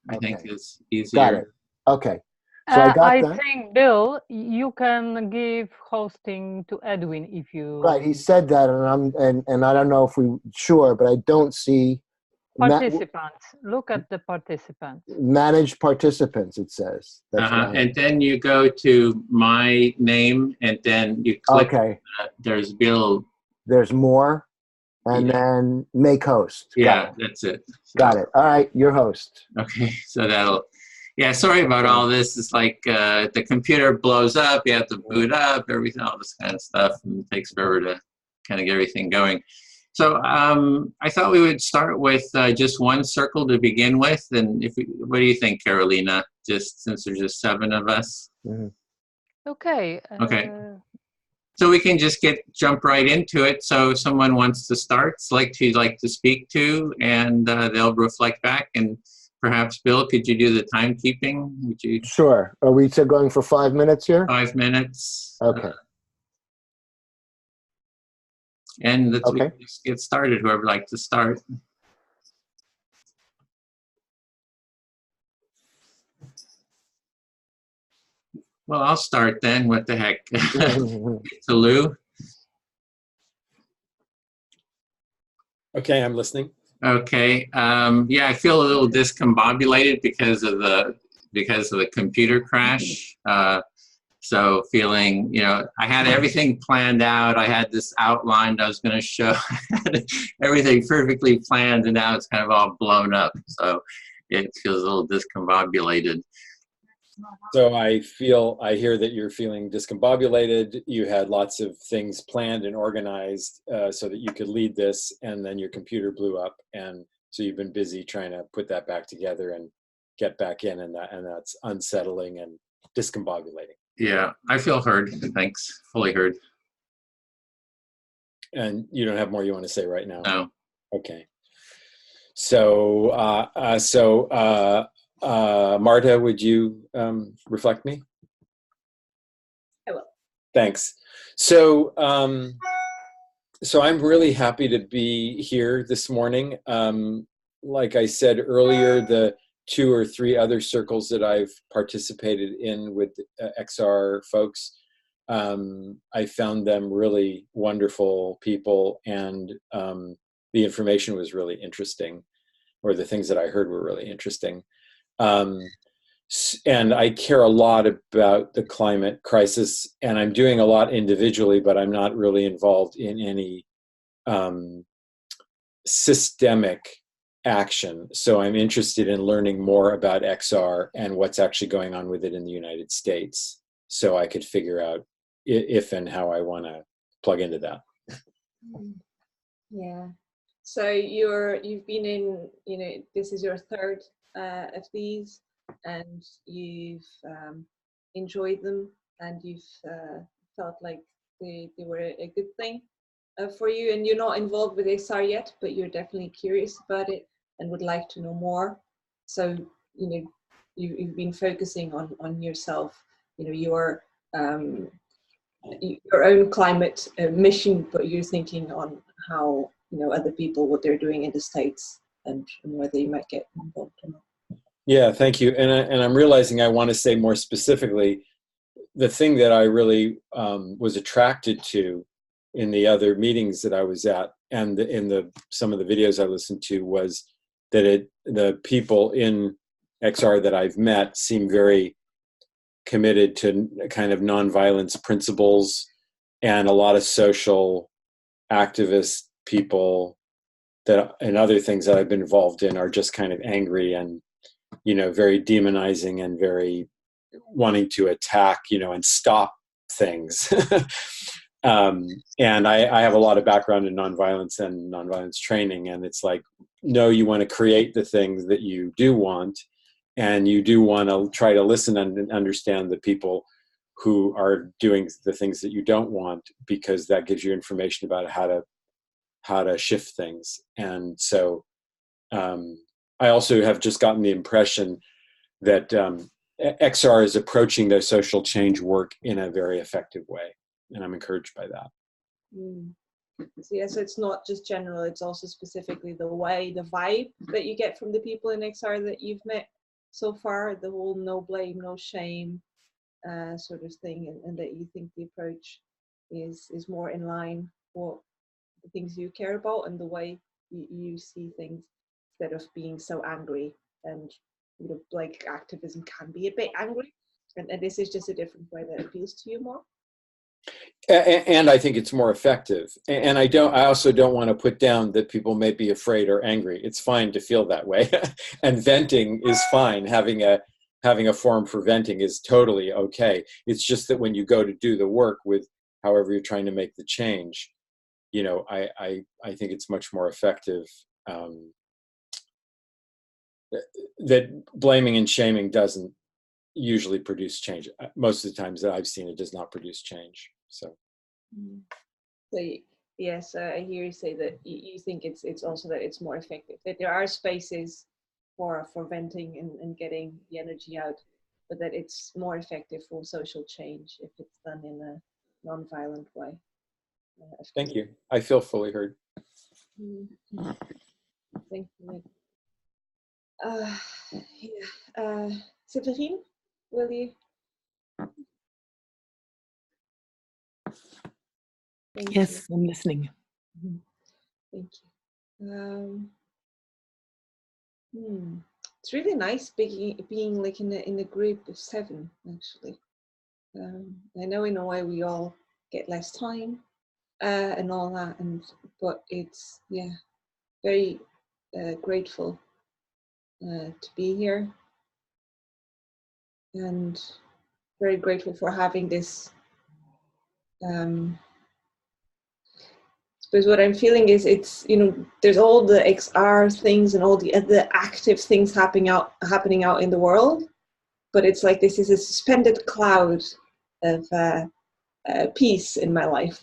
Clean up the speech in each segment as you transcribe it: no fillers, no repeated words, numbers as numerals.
I think is Got it. easier. Okay. So I got I that. think, Bill, you can give hosting to Edwin if you... Right, he said that, and I don't know if we sure, but I don't see Participants. Look at the participants. manage participants. It says. That's what I have. And then you go to my name, and then you click. Okay. There's Bill. There's more, and then make host. Yeah, that's it. So, got it. All right, you're host. Okay, so that'll. Yeah, sorry about all this. It's like the computer blows up. You have to boot up everything, all this kind of stuff, and it takes forever to kind of get everything going. So I thought we would start with just one circle to begin with. And what do you think, Carolina? Just since there's just 7 of us. Mm-hmm. Okay. Okay. So we can just jump right into it. So if someone wants to start, select who you'd like to speak to, and they'll reflect back. And perhaps, Bill, could you do the timekeeping? Would you? Sure. Are we going for 5 minutes here? 5 minutes. Okay. And let's just get started, whoever would like to start. Well, I'll start then. What the heck? To Lou. Okay, I'm listening. Okay. Yeah, I feel a little discombobulated because of the computer crash. So feeling, I had everything planned out. I had this outlined. I was going to show everything perfectly planned, and now it's kind of all blown up. So it feels a little discombobulated. So I hear that you're feeling discombobulated. You had lots of things planned and organized so that you could lead this, and then your computer blew up, and so you've been busy trying to put that back together and get back in, and that's unsettling and discombobulating. Yeah, I feel heard. Thanks. Fully heard. And you don't have more you want to say right now? No. Okay. So, Marta, would you reflect me? I will. Thanks. So, so I'm really happy to be here this morning. Like I said earlier, the 2 or 3 other circles that I've participated in with XR folks, I found them really wonderful people, and the information was really interesting, or the things that I heard were really interesting. And I care a lot about the climate crisis, and I'm doing a lot individually, but I'm not really involved in any systemic action. So I'm interested in learning more about XR and what's actually going on with it in the United States, so I could figure out if and how I want to plug into that. Yeah. So you've been in, this is your 3rd of these, and you've enjoyed them, and you've felt like they were a good thing for you, and you're not involved with XR yet, but you're definitely curious about it and would like to know more. So you've been focusing on yourself, your own climate mission, but you're thinking on how other people, what they're doing in the States, and whether you might get involved or not. Yeah, thank you. And I'm realizing I want to say more specifically, the thing that I really was attracted to in the other meetings that I was at, and in some of the videos I listened to, was that the people in XR that I've met seem very committed to kind of nonviolence principles, and a lot of social activist people and other things that I've been involved in are just kind of angry and very demonizing and very wanting to attack and stop things. And I have a lot of background in nonviolence and nonviolence training, and it's like, no, you want to create the things that you do want, and you do want to try to listen and understand the people who are doing the things that you don't want, because that gives you information about how to shift things. And so I also have just gotten the impression that XR is approaching their social change work in a very effective way, and I'm encouraged by that. So yeah, so it's not just general, it's also specifically the vibe that you get from the people in XR that you've met. so far, the whole no blame, no shame sort of thing, and that you think the approach is more in line with the things you care about and the way you see things, instead of being so angry. And like activism can be a bit angry, and this is just a different way that appeals to you more. And I think it's more effective. And I also don't want to put down that people may be afraid or angry. It's fine to feel that way. And venting is fine. Having a forum for venting is totally okay. It's just that when you go to do the work with however you're trying to make the change, I think it's much more effective. That blaming and shaming doesn't usually produce change. Most of the times that I've seen, it does not produce change. So yes, I hear you say that you think it's also that it's more effective, that there are spaces for venting and getting the energy out, but that it's more effective for social change if it's done in a non-violent way. Thank you. I feel fully heard. Thank you. Severine, will you? Yes, I'm listening. Thank you. It's really nice being like in a group of 7, actually. I know in a way we all get less time and all that, but it's very grateful to be here, and very grateful for having this. Because what I'm feeling is there's all the XR things and all the active things happening out in the world, but it's like this is a suspended cloud of peace in my life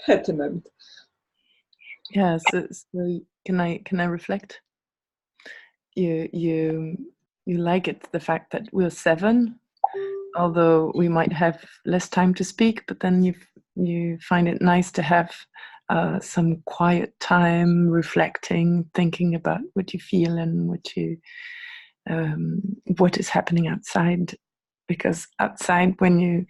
at the moment. Yeah. So can I reflect? You like it, the fact that we're 7, although we might have less time to speak, but then you find it nice to have some quiet time, reflecting, thinking about what you feel and what is happening outside. Because outside, when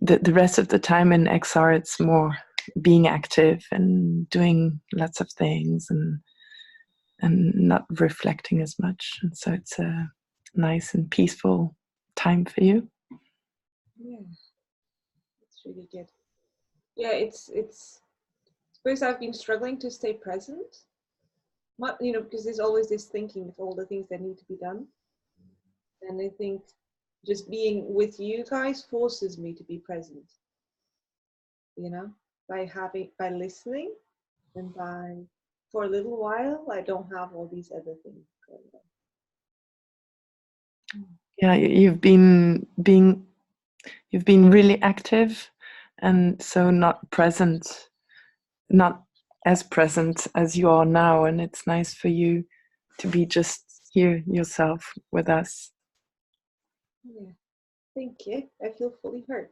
the rest of the time in XR, it's more being active and doing lots of things and not reflecting as much. And so it's a nice and peaceful time for you. Yeah, it's really good. Yeah, it's I suppose I've been struggling to stay present. Because there's always this thinking of all the things that need to be done. And I think just being with you guys forces me to be present. By listening, and for a little while I don't have all these other things going on. Yeah, you've been really active, and so not as present as you are now, and it's nice for you to be just here yourself with us. Yeah, thank you. I feel fully heard.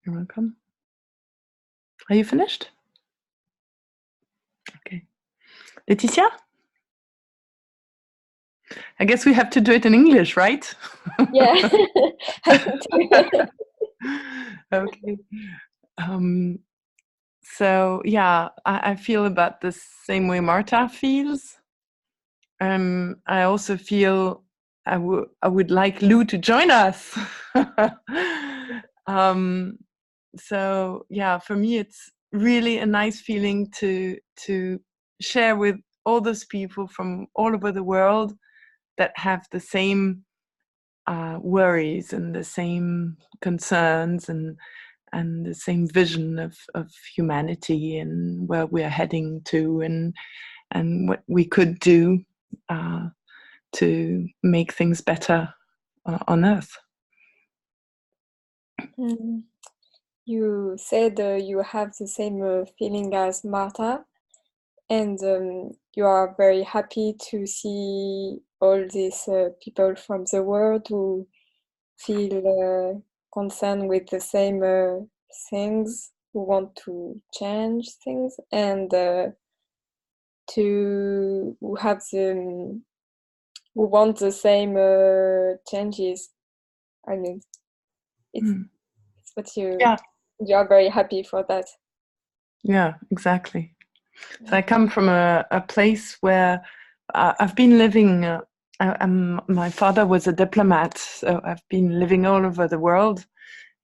You're welcome. Are you finished? Okay. Laetitia? I guess we have to do it in English, right? Yeah. Okay. So yeah, I feel about the same way Marta feels. I also feel I would like Lou to join us. So yeah, for me it's really a nice feeling to share with all those people from all over the world that have the same worries and the same concerns and the same vision of humanity and where we're heading to and what we could do to make things better on Earth. You said you have the same feeling as Marta, and you are very happy to see all these people from the world who feel concerned with the same things, who want to change things, and to have the who want the same changes. I mean, it's what you are very happy for that. Yeah, exactly. So I come from a place where I've been living. My father was a diplomat, so I've been living all over the world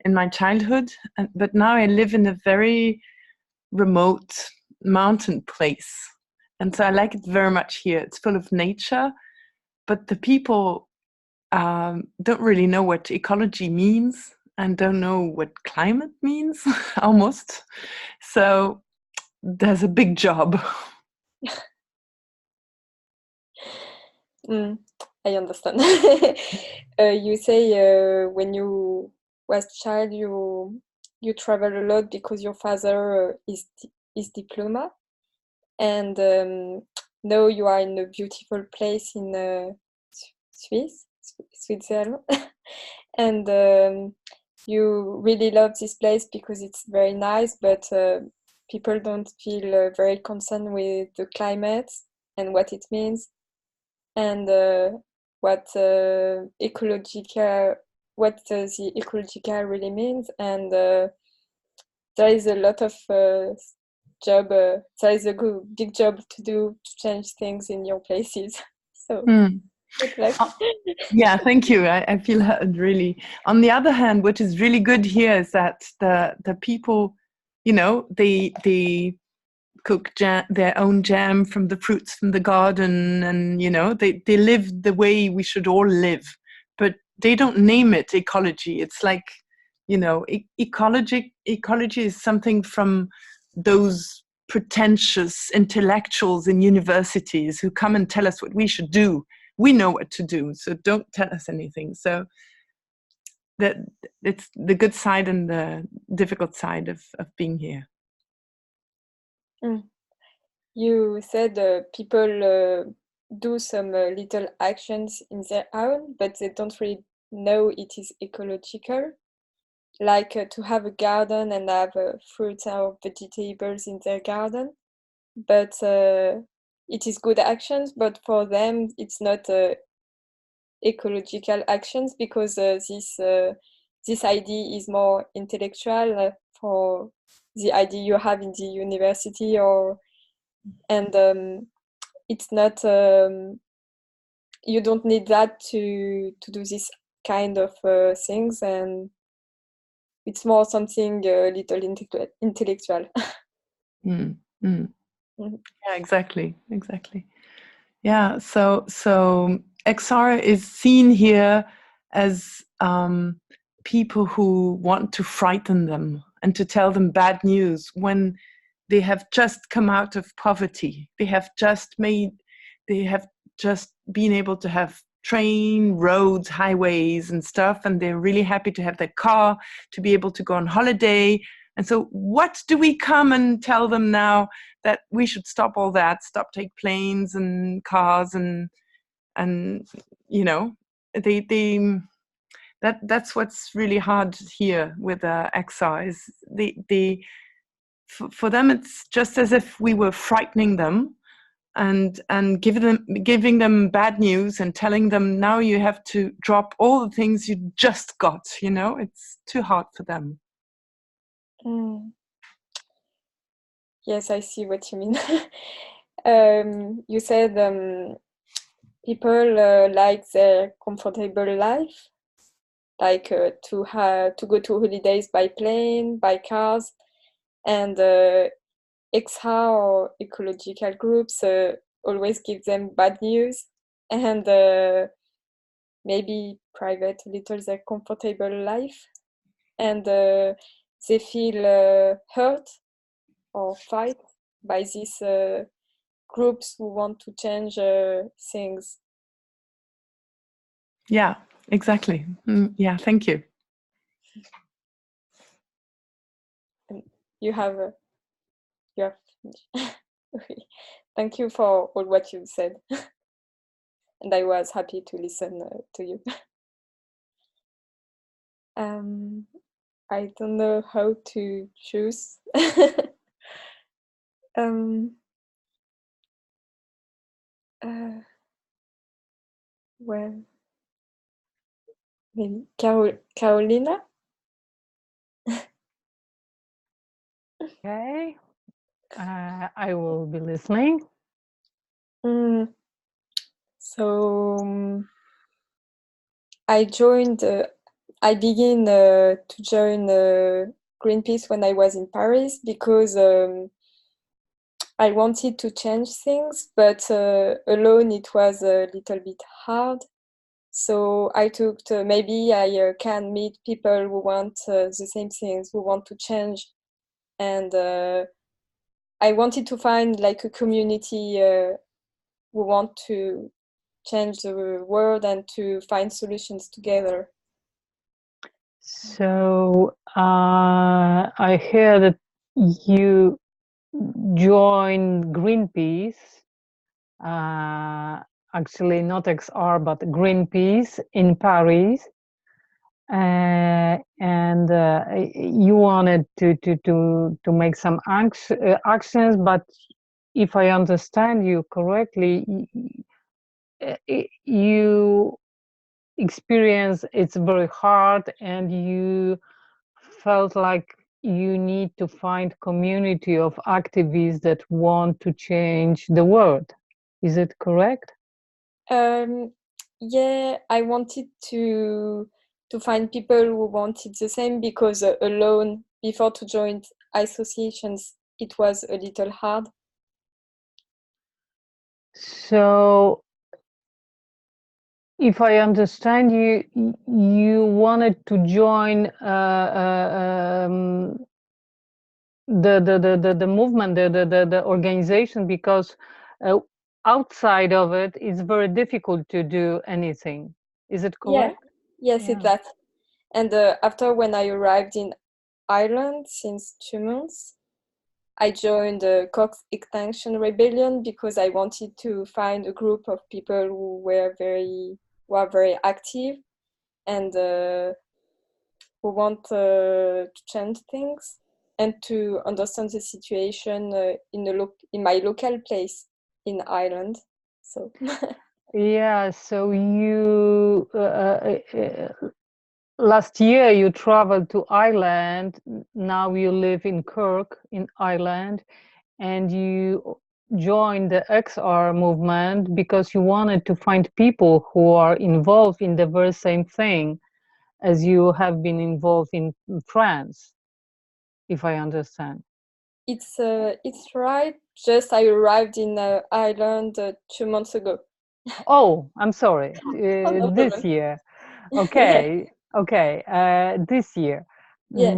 in my childhood. But now I live in a very remote mountain place, and so I like it very much here. It's full of nature, but the people don't really know what ecology means and don't know what climate means almost. So there's a big job. I understand. You say when you was child you travel a lot because your father is diploma, and now you are in a beautiful place in Switzerland, and you really love this place because it's very nice, but people don't feel very concerned with the climate and what it means, and what the ecological really means, and there is a lot of job. There is a big job to do to change things in your places. So good luck. Yeah, thank you. I feel heard, really. On the other hand, what is really good here is that the people, they cook their own jam from the fruits from the garden, and they live the way we should all live, but they don't name it ecology. It's like ecology is something from those pretentious intellectuals in universities who come and tell us what we should do. We know what to do, so don't tell us anything. So that it's the good side and the difficult side of being here. You said people do some little actions in their own, but they don't really know it is ecological. Like to have a garden and have fruits or vegetables in their garden. But it is good actions, but for them it's not ecological actions, because this idea is more intellectual for the idea you have in the university, and it's not you don't need that to do this kind of things, and it's more something a little intellectual. Yeah, exactly. Yeah, so XR is seen here as people who want to frighten them and to tell them bad news when they have just come out of poverty. They have just been able to have train, roads, highways and stuff, and they're really happy to have their car, to be able to go on holiday. And so what do we come and tell them now? That we should stop all that, take planes and cars, and that's what's really hard here with XR is for them it's just as if we were frightening them and giving them bad news and telling them now you have to drop all the things you just got. It's too hard for them. Yes, I see what you mean. You said people like their comfortable life, like to go to holidays by plane, by cars, and extra or ecological groups always give them bad news, and maybe private a little their comfortable life, and they feel hurt or fight by these groups who want to change things. Yeah, exactly. Yeah, thank you. You have okay. Thank you for all what you said. And I was happy to listen to you. I don't know how to choose. Well, maybe Carolina? Okay, I will be listening. So I began to join Greenpeace when I was in Paris because I wanted to change things, but alone it was a little bit hard. So I took maybe I can meet people who want the same things, who want to change, and I wanted to find like a community who want to change the world and to find solutions together. So I hear that you joined Greenpeace, actually not XR, but Greenpeace in Paris. And you wanted to make some actions, but if I understand you correctly, you experience it's very hard, and you felt like you need to find community of activists that want to change the world. Is it correct? Yeah, I wanted to find people who wanted the same because alone, before to join associations, it was a little hard. So if I understand you, you wanted to join the movement, the organization, because outside of it, it's very difficult to do anything. Is it correct? Yeah. Yes, it's that. And after when I arrived in Ireland since 2 months, I joined the Extinction Rebellion because I wanted to find a group of people who are very active and who want to change things and to understand the situation in my local place in Ireland. So yeah. So you last year you traveled to Ireland. Now you live in Cork in Ireland, and you joined the XR movement because you wanted to find people who are involved in the very same thing as you have been involved in France, if I understand. it's right. Just I arrived in Ireland 2 months ago. Oh, I'm sorry. No This problem. year. Okay. Okay. This year. Yeah.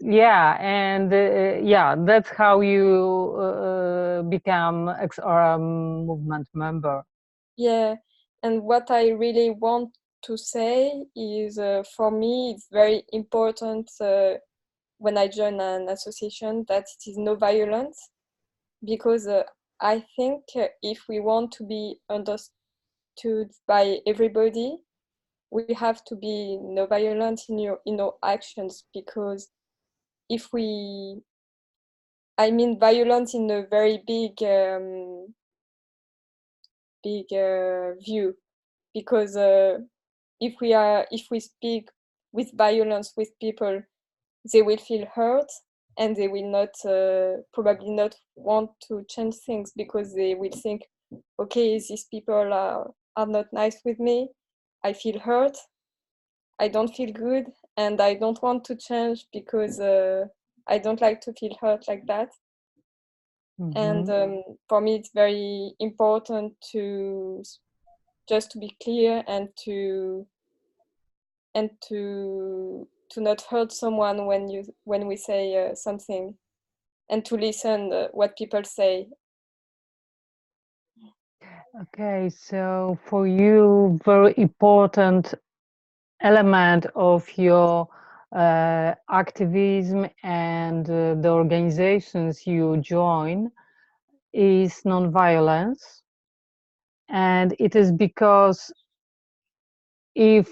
Yeah, and yeah, that's how you become XR movement member. Yeah, and what I really want to say is for me, it's very important when I join an association that it is no violence because I think if we want to be understood by everybody, we have to be no violent in our actions because if we, I mean, violence in a very big view because if we speak with violence with people, they will feel hurt and they will not probably not want to change things because they will think, okay, these people are not nice with me, I feel hurt, I don't feel good, and I don't want to change because I don't like to feel hurt like that. And for me it's very important to just to be clear and to not hurt someone when we say something and to listen what people say. Okay, so for you, very important element of your activism and the organizations you join is non-violence, and it is because if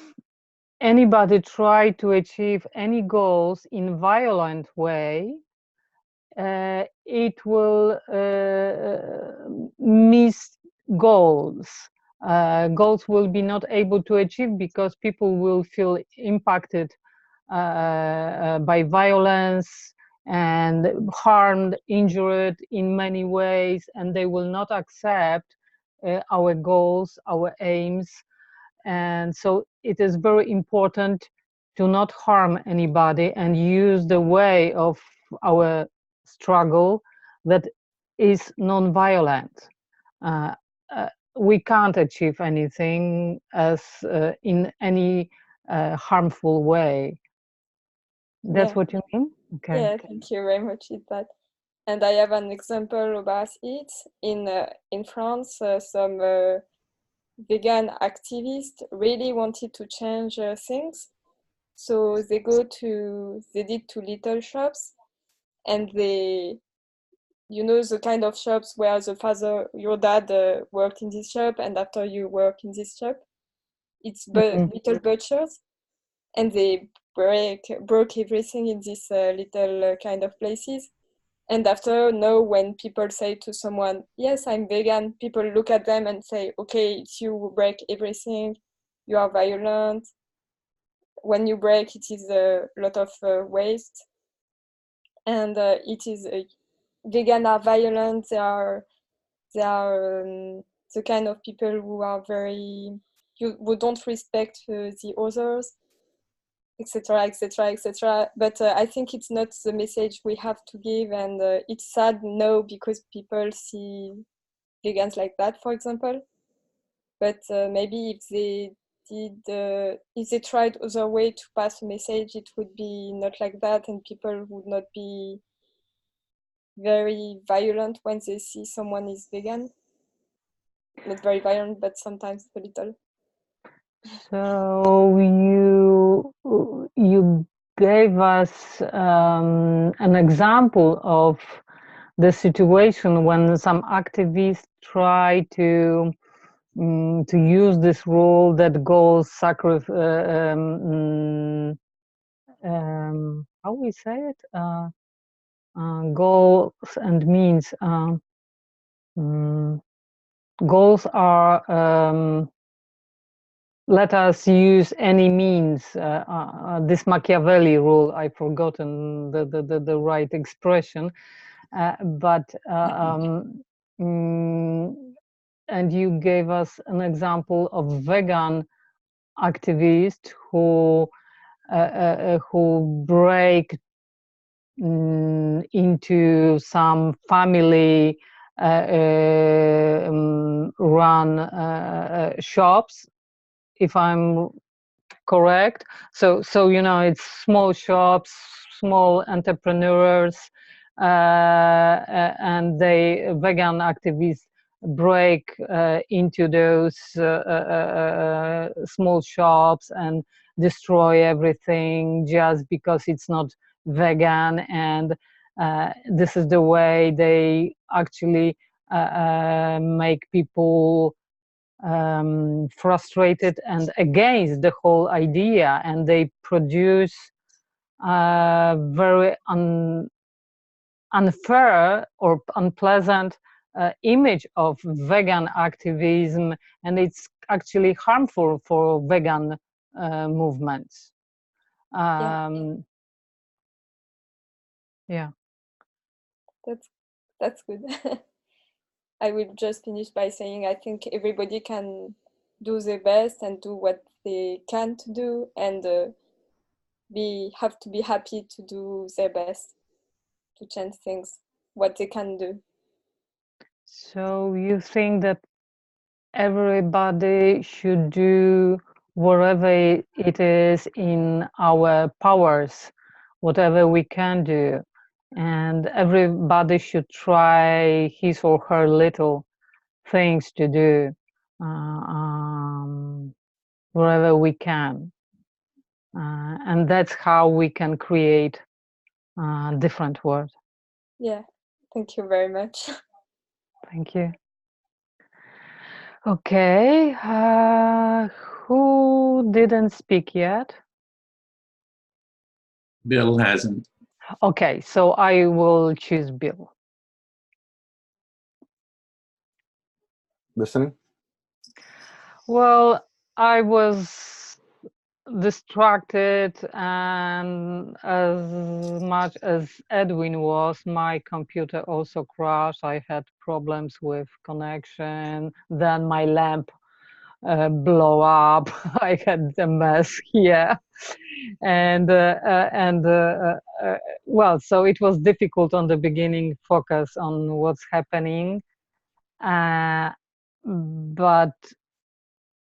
anybody try to achieve any goals in violent way, it will miss goals. goals will be not able to achieve because people will feel impacted by violence and harmed, injured in many ways, and they will not accept our goals, our aims. And so it is very important to not harm anybody and use the way of our struggle that is non-violent. We can't achieve anything as in any harmful way. That's what you mean? Okay. Yeah, thank you very much with that. And I have an example about it. In France, some vegan activists really wanted to change things. So they did to little shops, and you know, the kind of shops where your dad worked in this shop, and after you work in this shop, it's little butchers, and they broke everything in these little kind of places. And after, now, when people say to someone, yes, I'm vegan, people look at them and say, okay, it's you who break everything, you are violent. When you break, it is a lot of waste. And it is, vegan are violent, they are the kind of people who are who don't respect the others, etc., etc., etc. But I think it's not the message we have to give, and it's sad now because people see vegans like that, for example. But maybe if they tried other way to pass a message, it would be not like that, and people would not be very violent when they see someone is vegan. Not very violent, but sometimes a little. So you gave us an example of the situation when some activists try to use this rule that goals how we say it, goals and means. Goals are let us use any means. This Machiavelli rule, I've forgotten the right expression, and you gave us an example of vegan activists who break into some family run shops, if I'm correct. So you know, it's small shops, small entrepreneurs, and vegan activists break into those small shops and destroy everything just because it's not vegan. And this is the way they actually make people frustrated and against the whole idea, and they produce very unfair or unpleasant image of vegan activism, and it's actually harmful for vegan movements. Yeah. That's good. I will just finish by saying I think everybody can do their best and do what they can to do, and have to be happy to do their best to change things, what they can do. So you think that everybody should do whatever it is in our powers, whatever we can do, and everybody should try his or her little things to do wherever we can, and that's how we can create a different world. Yeah, thank you very much. Thank you. Okay, who didn't speak yet? Bill hasn't. Okay, so I will choose Bill. Listening. Well, I was distracted, and as much as Edwin was, my computer also crashed. I had problems with connection. Then my lamp blow up. I had a mess here, and well, so it was difficult on the beginning. Focus on what's happening, uh, but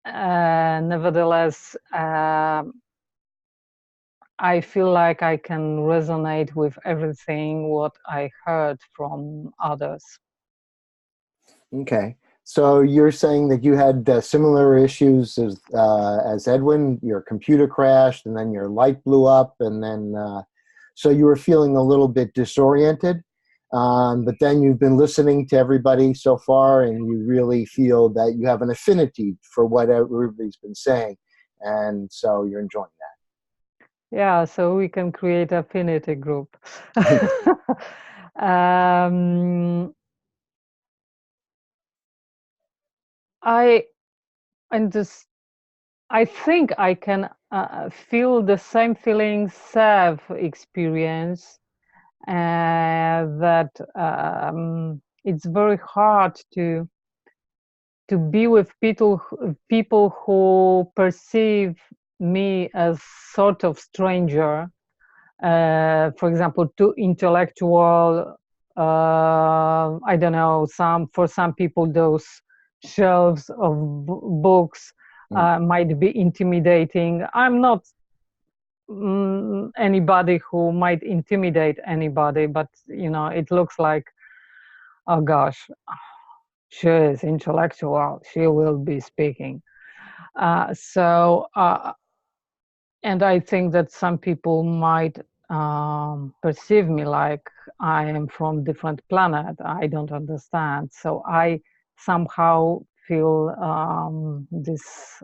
nevertheless, I feel like I can resonate with everything what I heard from others. Okay. So you're saying that you had similar issues as Edwin. Your computer crashed, and then your light blew up, and then so you were feeling a little bit disoriented. But then you've been listening to everybody so far, and you really feel that you have an affinity for what everybody's been saying, and so you're enjoying Yeah, so we can create affinity group. um, I and this I think I can feel the same feelings Sev experience, that it's very hard to be with people who perceive me as sort of stranger. For example, too intellectual. I don't know. For some people, those shelves of books might be intimidating. I'm not anybody who might intimidate anybody, but you know, it looks like, oh gosh, she is intellectual. She will be speaking. And I think that some people might perceive me like I am from different planet. I don't understand. So I somehow feel this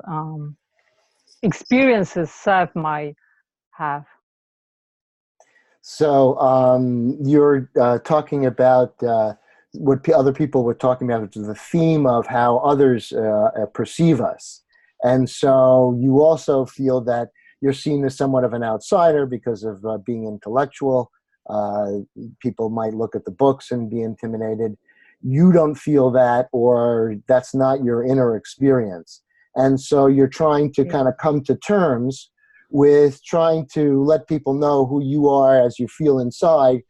experiences Seth might have. So you're talking about what other people were talking about, which is the theme of how others perceive us. And so you also feel that you're seen as somewhat of an outsider because of being intellectual. People might look at the books and be intimidated. You don't feel that, or that's not your inner experience. And so you're trying to kind of come to terms with trying to let people know who you are as you feel inside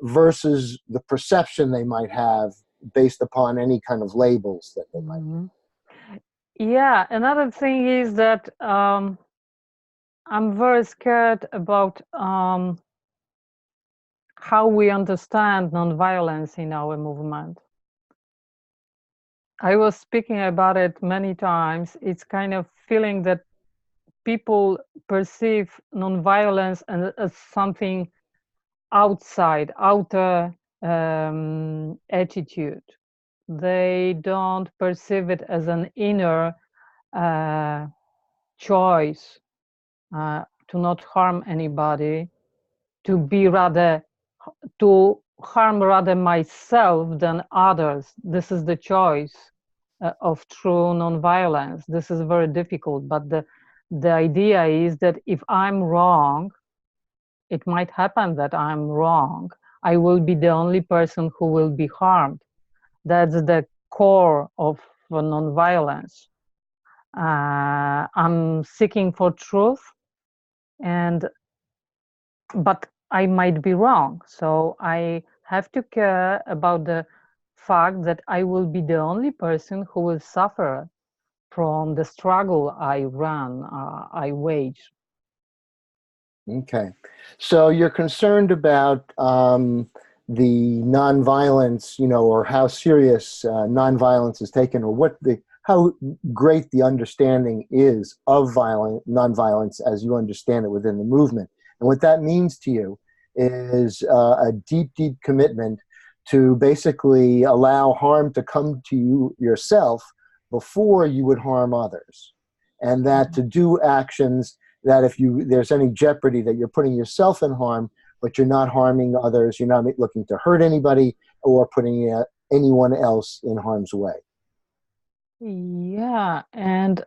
versus the perception they might have based upon any kind of labels that they might have. Yeah, another thing is that I'm very scared about how we understand nonviolence in our movement. I was speaking about it many times. It's kind of feeling that people perceive nonviolence as something outer attitude. They don't perceive it as an inner choice to not harm anybody, to harm rather myself than others. This is the choice of true nonviolence. This is very difficult, but the idea is that if I'm wrong, it might happen that I'm wrong. I will be the only person who will be harmed. That's the core of nonviolence. I'm seeking for truth, but I might be wrong. So I have to care about the fact that I will be the only person who will suffer from the struggle I wage. Okay. So you're concerned about the nonviolence, or how serious nonviolence is taken, or how great the understanding is of nonviolence as you understand it within the movement. And what that means to you is a deep, deep commitment to basically allow harm to come to you yourself before you would harm others. And that to do actions that if there's any jeopardy that you're putting yourself in harm, but you're not harming others, you're not looking to hurt anybody or putting anyone else in harm's way. Yeah, and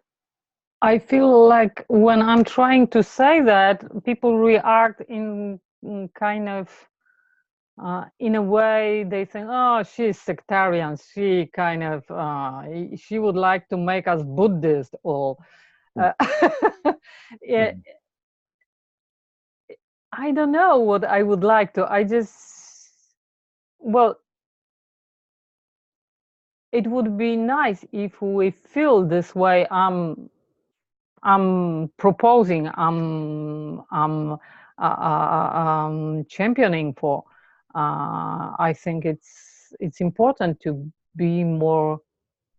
I feel like when I'm trying to say that, people react in kind of in a way they think, oh, she's sectarian. She kind of she would like to make us Buddhist or uh, yeah, I don't know what I would like to. I just, well, it would be nice if we feel this way. I'm proposing, I'm championing for. I think it's important to be more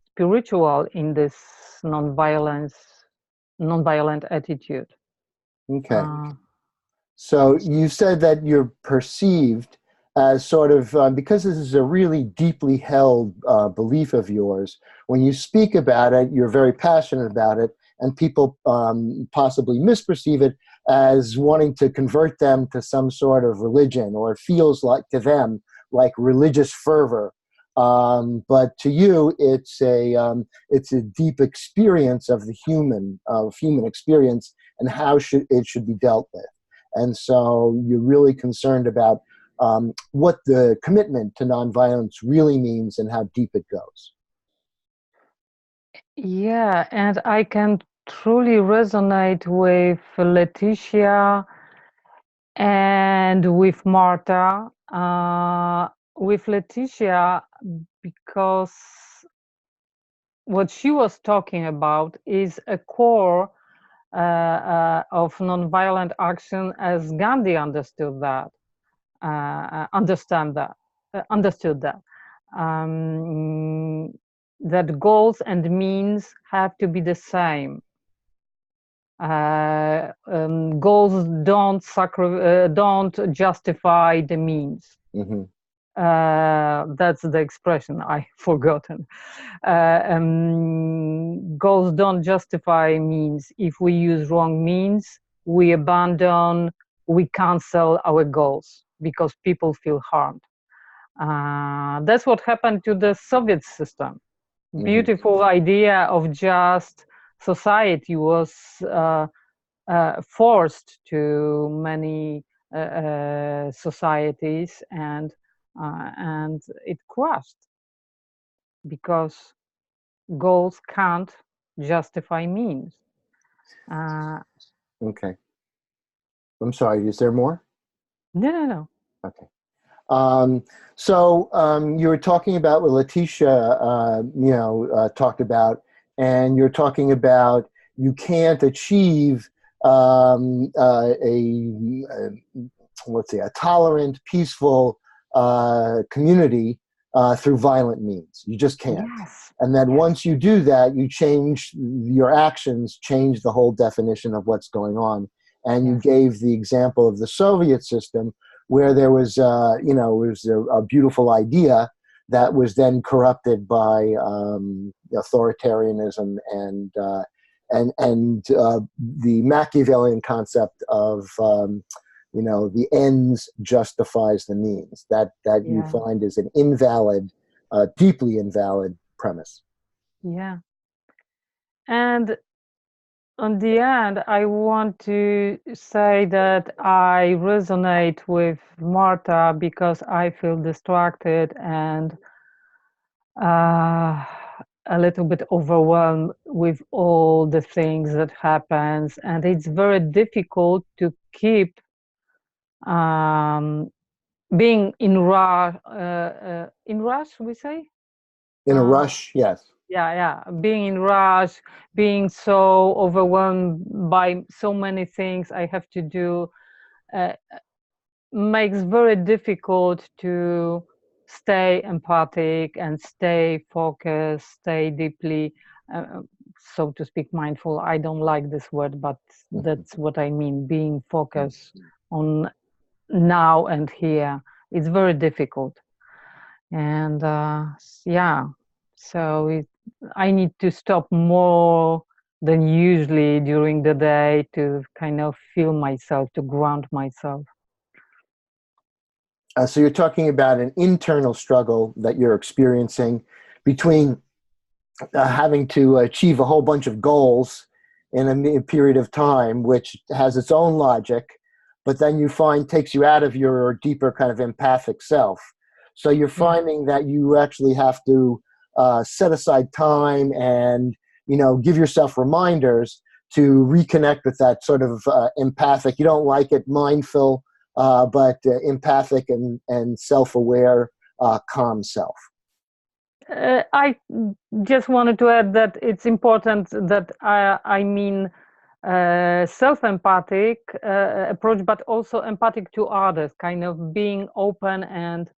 spiritual in this nonviolence, nonviolent attitude. Okay. So you said that you're perceived as sort of, because this is a really deeply held belief of yours, when you speak about it, you're very passionate about it, and people possibly misperceive it as wanting to convert them to some sort of religion, or it feels like to them like religious fervor. But to you, it's a deep experience of the human experience, and how it should be dealt with. And so you're really concerned about what the commitment to nonviolence really means and how deep it goes. Yeah, and I can truly resonate with Leticia and with Marta. With Leticia, because what she was talking about is a core of nonviolent action as Gandhi understood that, understood that. That goals and means have to be the same. Goals don't justify the means. Mm-hmm. That's the expression I forgotten. Goals don't justify means. If we use wrong means, we abandon, we cancel our goals because people feel harmed. That's what happened to the Soviet system. Mm-hmm. Beautiful idea of just society was forced to many societies, and it crashed because goals can't justify means. Okay. I'm sorry, is there more? No. Okay. You were talking about what Leticia, talked about, and you're talking about you can't achieve a tolerant, peaceful community through violent means. You just can't. Yes. And then once you do that, you change your actions, change the whole definition of what's going on. And you gave the example of the Soviet system, where there was, a beautiful idea that was then corrupted by authoritarianism and the Machiavellian concept of the ends justifies the means. That you find is an invalid, deeply invalid premise. Yeah. And on the end, I want to say that I resonate with Marta because I feel distracted and a little bit overwhelmed with all the things that happens, and it's very difficult to keep being in rush. In rush, we say. In a rush, yes. Yeah, being in rush, being so overwhelmed by so many things I have to do, makes very difficult to stay empathic and stay focused, stay deeply, so to speak, mindful. I don't like this word, but that's what I mean, being focused on now and here. It's very difficult. And so I need to stop more than usually during the day to kind of feel myself, to ground myself. So you're talking about an internal struggle that you're experiencing between having to achieve a whole bunch of goals in a period of time, which has its own logic, but then you find takes you out of your deeper kind of empathic self. So you're finding that you actually have to set aside time and, give yourself reminders to reconnect with that sort of empathic, you don't like it, mindful, but empathic and self-aware, calm self. I just wanted to add that it's important that I mean self-empathic approach, but also empathic to others, kind of being open and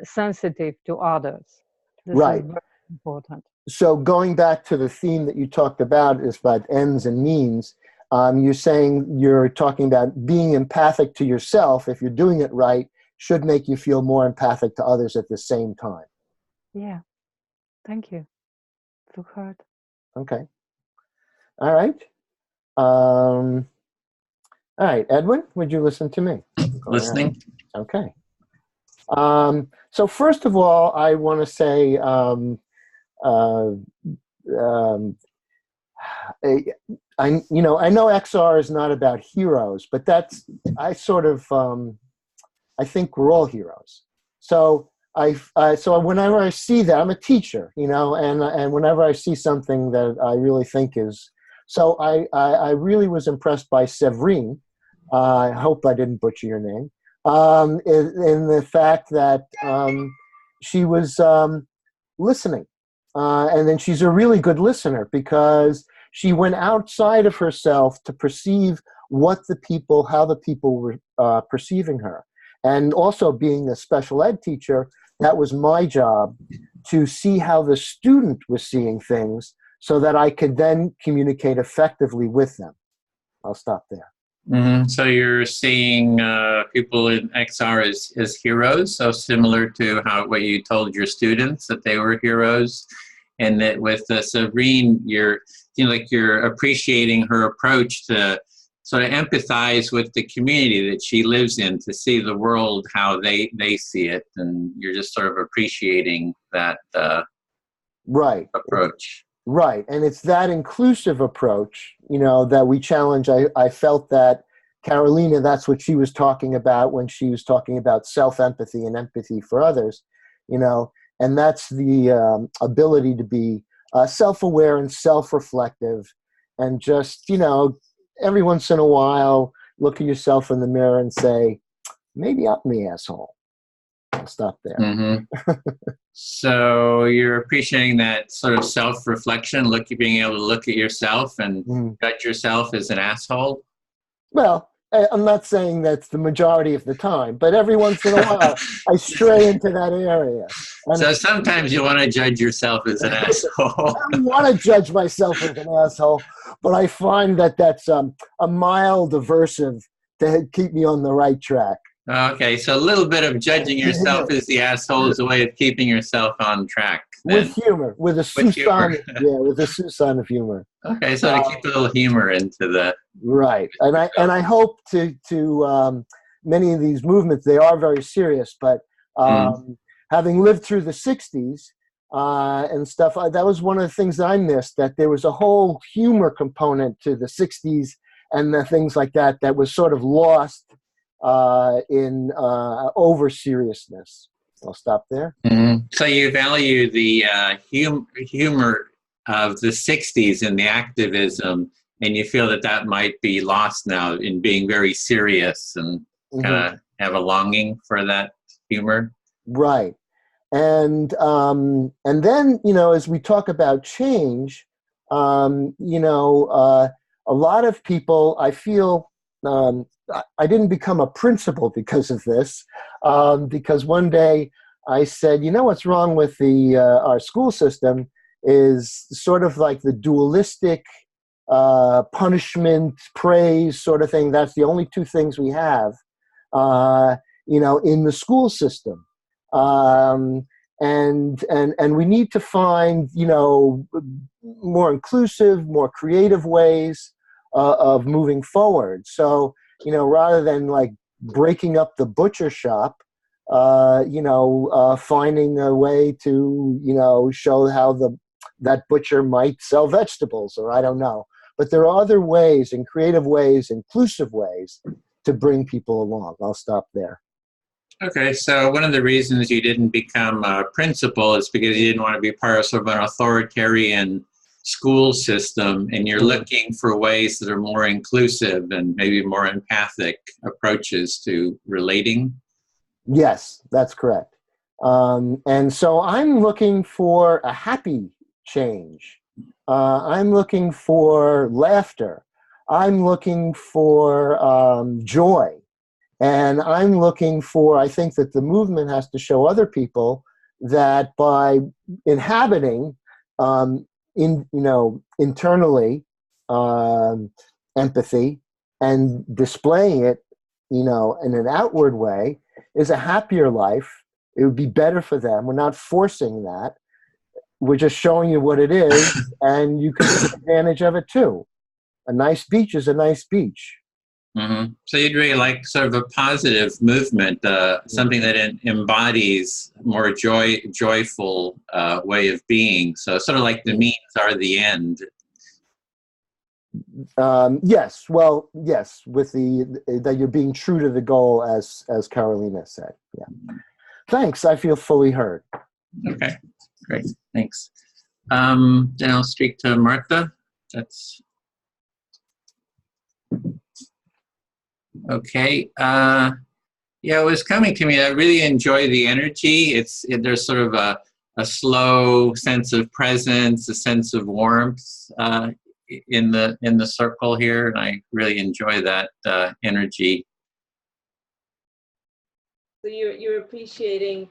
sensitive to others. This Right. is very important. So going back to the theme that you talked about is about ends and means. You're talking about being empathic to yourself, if you're doing it right, should make you feel more empathic to others at the same time. Yeah. Thank you. Zuhard. Okay. All right. All right, Edwin, would you listen to me? Listening. Okay. So first of all, I want to say, I know XR is not about heroes, but I think we're all heroes. So so whenever I see that, I'm a teacher, and whenever I see something that I really think is, so I really was impressed by Séverine. I hope I didn't butcher your name. In the fact that she was listening. And then she's a really good listener because she went outside of herself to perceive how the people were perceiving her. And also being a special ed teacher, that was my job to see how the student was seeing things so that I could then communicate effectively with them. I'll stop there. Mm-hmm. So you're seeing people in XR as heroes, so similar to what you told your students that they were heroes, and that with Séverine, you're appreciating her approach to sort of empathize with the community that she lives in, to see the world how they see it, and you're just sort of appreciating that right approach. Right, and it's that inclusive approach, that we challenge. I felt that Carolina, that's what she was talking about when she was talking about self-empathy and empathy for others, and that's the ability to be self-aware and self-reflective, and just, every once in a while, look at yourself in the mirror and say, maybe I'm the asshole. I'll stop there. Mm-hmm. So you're appreciating that sort of self-reflection, being able to look at yourself and judge yourself as an asshole? Well, I'm not saying that's the majority of the time, but every once in a while, I stray into that area. And so sometimes you want to judge yourself as an asshole. I don't want to judge myself as an asshole, but I find that that's a mild aversive to keep me on the right track. Okay, so a little bit of judging yourself as the asshole is a way of keeping yourself on track. Then. With humor, with a Susan of humor. Okay, so to keep a little humor into the right, and I hope to many of these movements, they are very serious, but having lived through the '60s and stuff, that was one of the things that I missed. That there was a whole humor component to the '60s and the things like that was sort of lost in over seriousness. I'll stop there. Mm-hmm. So you value the humor of the '60s and the activism, and you feel that might be lost now in being very serious, and kind of have a longing for that humor. Right, and then as we talk about change, a lot of people, I feel. I didn't become a principal because of this, because one day I said, what's wrong with our school system is sort of like the dualistic punishment, praise sort of thing. That's the only two things we have, in the school system. And we need to find, more inclusive, more creative ways of moving forward. So, rather than like breaking up the butcher shop, finding a way to, show how the that butcher might sell vegetables, or I don't know. But there are other ways, and creative ways, inclusive ways, to bring people along. I'll stop there. Okay, so one of the reasons you didn't become a principal is because you didn't want to be part of sort of an authoritarian school system, and you're looking for ways that are more inclusive and maybe more empathic approaches to relating. Yes, that's correct. And so I'm looking for a happy change. I'm looking for laughter. I'm looking for joy. And I'm looking for, I think that the movement has to show other people that by inhabiting internally empathy and displaying it, in an outward way, is a happier life. It would be better for them. We're not forcing that. We're just showing you what it is, and you can take advantage of it too. A nice beach is a nice beach. Mm-hmm. So you'd really like sort of a positive movement, something that embodies more joyful way of being. So sort of like the means are the end. Yes. Well, yes, with that you're being true to the goal, as Carolina said. Yeah. Thanks. I feel fully heard. Okay. Great. Thanks. Then I'll speak to Martha. That's okay. Yeah, it was coming to me. I really enjoy the energy. There's sort of a slow sense of presence, a sense of warmth in the circle here, and I really enjoy that energy. So you're appreciating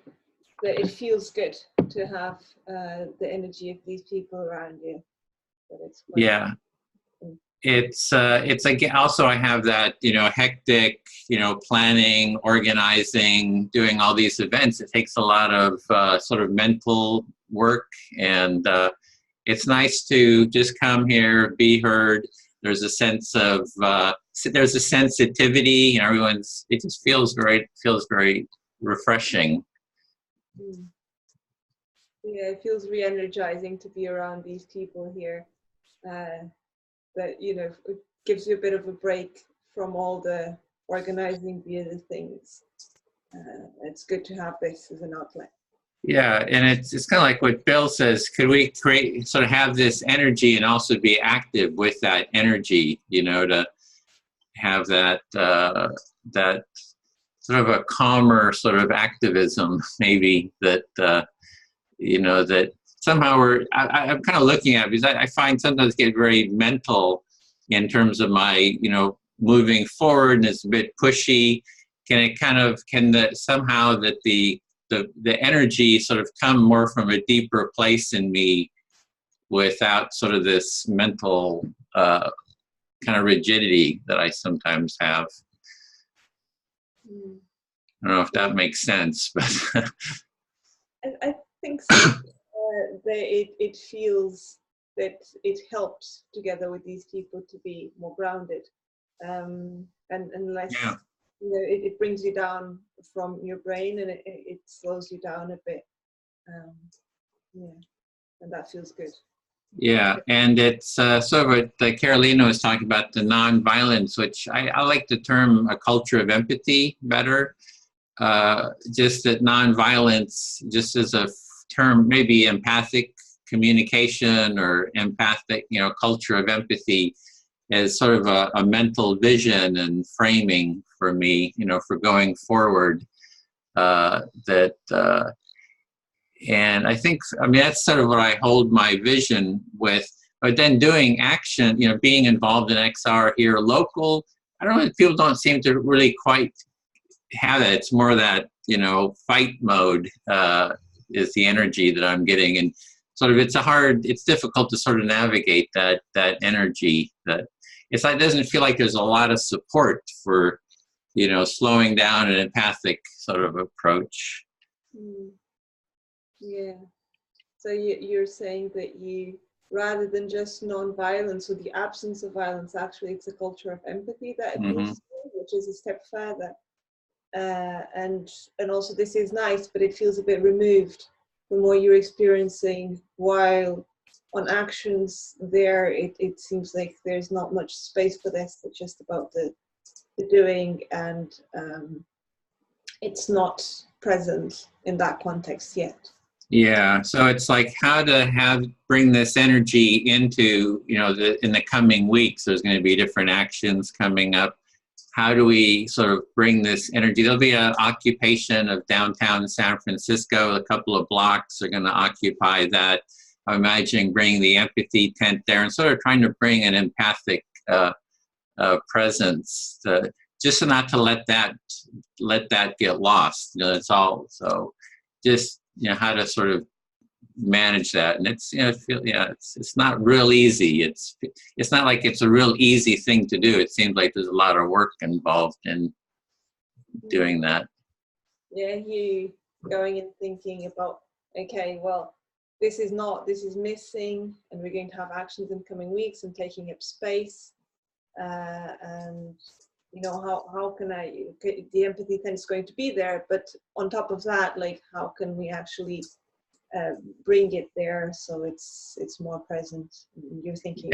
that it feels good to have the energy of these people around you. That it's Yeah. It's again, also I have that, hectic, planning, organizing, doing all these events. It takes a lot of sort of mental work, and it's nice to just come here, be heard. There's a sense of, there's a sensitivity, it just feels very refreshing. Yeah, it feels re-energizing to be around these people here. That it gives you a bit of a break from all the organizing the other things. It's good to have this as an outlet. Yeah, and it's kind of like what Bill says. Could we sort of have this energy and also be active with that energy? To have that that sort of a calmer sort of activism, maybe that that somehow I'm kind of looking at it, because I find sometimes get very mental in terms of my, moving forward, and it's a bit pushy. Somehow that the energy sort of come more from a deeper place in me without sort of this mental kind of rigidity that I sometimes have. I don't know if that makes sense, but I think so. It feels that it helps together with these people to be more grounded, and less. Yeah. It brings you down from your brain, and it slows you down a bit. And that feels good. Yeah, and it's sort of what Carolina was talking about, the nonviolence, which I like the term a culture of empathy better. Just that nonviolence, just as a term, maybe empathic communication or empathic, culture of empathy, is sort of a mental vision and framing for me, for going forward. And I think, that's sort of what I hold my vision with. But then doing action, being involved in XR here local, I don't know, people don't seem to really quite have it. It's more that, fight mode is the energy that I'm getting. And sort of it's difficult to sort of navigate that energy. That it doesn't feel like there's a lot of support for, slowing down an empathic sort of approach. Yeah. So you're saying that rather than just non-violence or the absence of violence, actually it's a culture of empathy that it moves through, which is a step further. And also this is nice, but it feels a bit removed from what you're experiencing while on actions there, it seems like there's not much space for this. It's just about the doing, and it's not present in that context yet. Yeah, so it's like how to bring this energy into, you know, in the coming weeks. There's going to be different actions coming up. How do we sort of bring this energy? There'll be an occupation of downtown San Francisco. A couple of blocks are going to occupy that. I'm imagining bringing the empathy tent there and sort of trying to bring an empathic presence, just not to let that get lost. You know, it's all, so just, you know, how to sort of manage that. And it's, you know, it's not real easy. It's not like it's a real easy thing to do. It seems like there's a lot of work involved in doing that. Yeah, you going and thinking about, okay, well, this is missing, and we're going to have actions in coming weeks and taking up space. And you know, how can the empathy thing is going to be there, but on top of that, like, how can we actually bring it there so it's more present? You're thinking.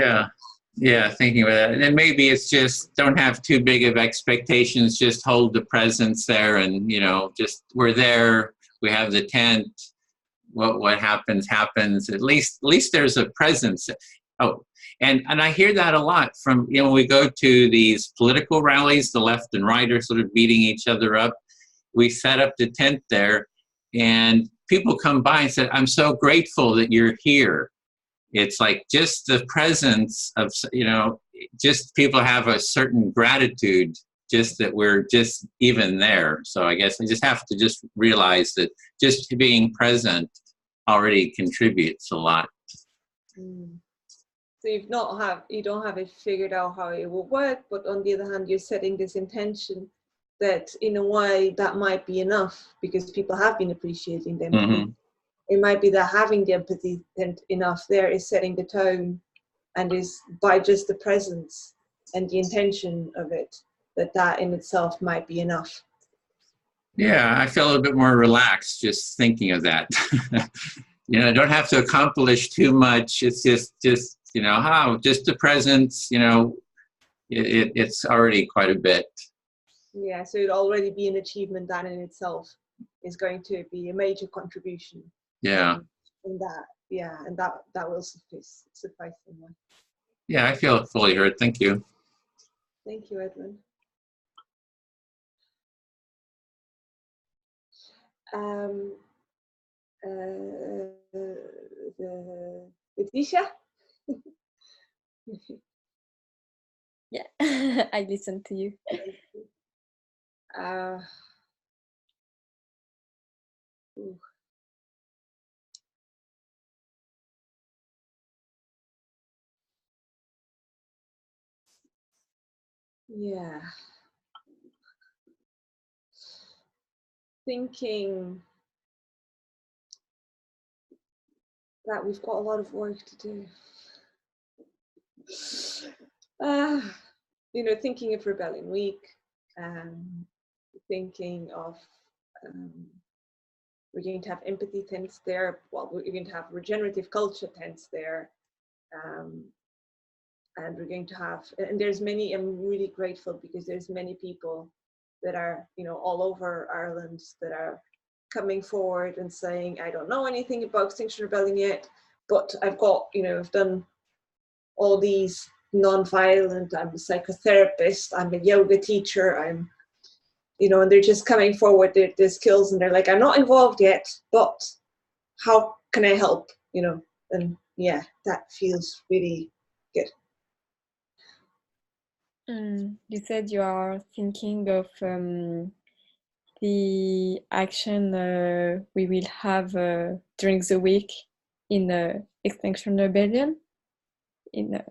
Yeah, thinking about that. And then maybe it's just don't have too big of expectations, just hold the presence there, and, you know, just we're there, we have the tent, what happens. At least there's a presence. Oh, and I hear that a lot from, you know, when we go to these political rallies, the left and right are sort of beating each other up. We set up the tent there, and people come by and say, I'm so grateful that you're here. It's like just the presence of, you know, just people have a certain gratitude just that we're just even there. So I guess I just have to just realize that just being present already contributes a lot. So you don't have it figured out how it will work, but on the other hand, you're setting this intention that in a way that might be enough because people have been appreciating them. Mm-hmm. It might be that having the empathy enough there is setting the tone, and is by just the presence and the intention of it, that in itself might be enough. Yeah, I feel a little bit more relaxed just thinking of that. You know, I don't have to accomplish too much. It's just you know, just the presence, you know, it's already quite a bit. Yeah, so it'd already be an achievement that in itself is going to be a major contribution. Yeah. And that will suffice in life. Yeah, I feel fully heard. Thank you. Thank you, Edwin. Letitia? Yeah, I listen to you. Yeah. Thinking that we've got a lot of work to do. You know, thinking of Rebellion Week, thinking of we're going to have empathy tents there. Well, we're going to have regenerative culture tents there, and we're going to have. And there's many. I'm really grateful because there's many people that are, you know, all over Ireland that are coming forward and saying, I don't know anything about Extinction Rebellion yet, but I've got, you know, I've done all these non-violent, I'm a psychotherapist, I'm a yoga teacher, I'm, you know, and they're just coming forward their skills, and they're like, I'm not involved yet, but how can I help, you know? And yeah, that feels really good. You said you are thinking of the action we will have during the week in Extinction Rebellion, in the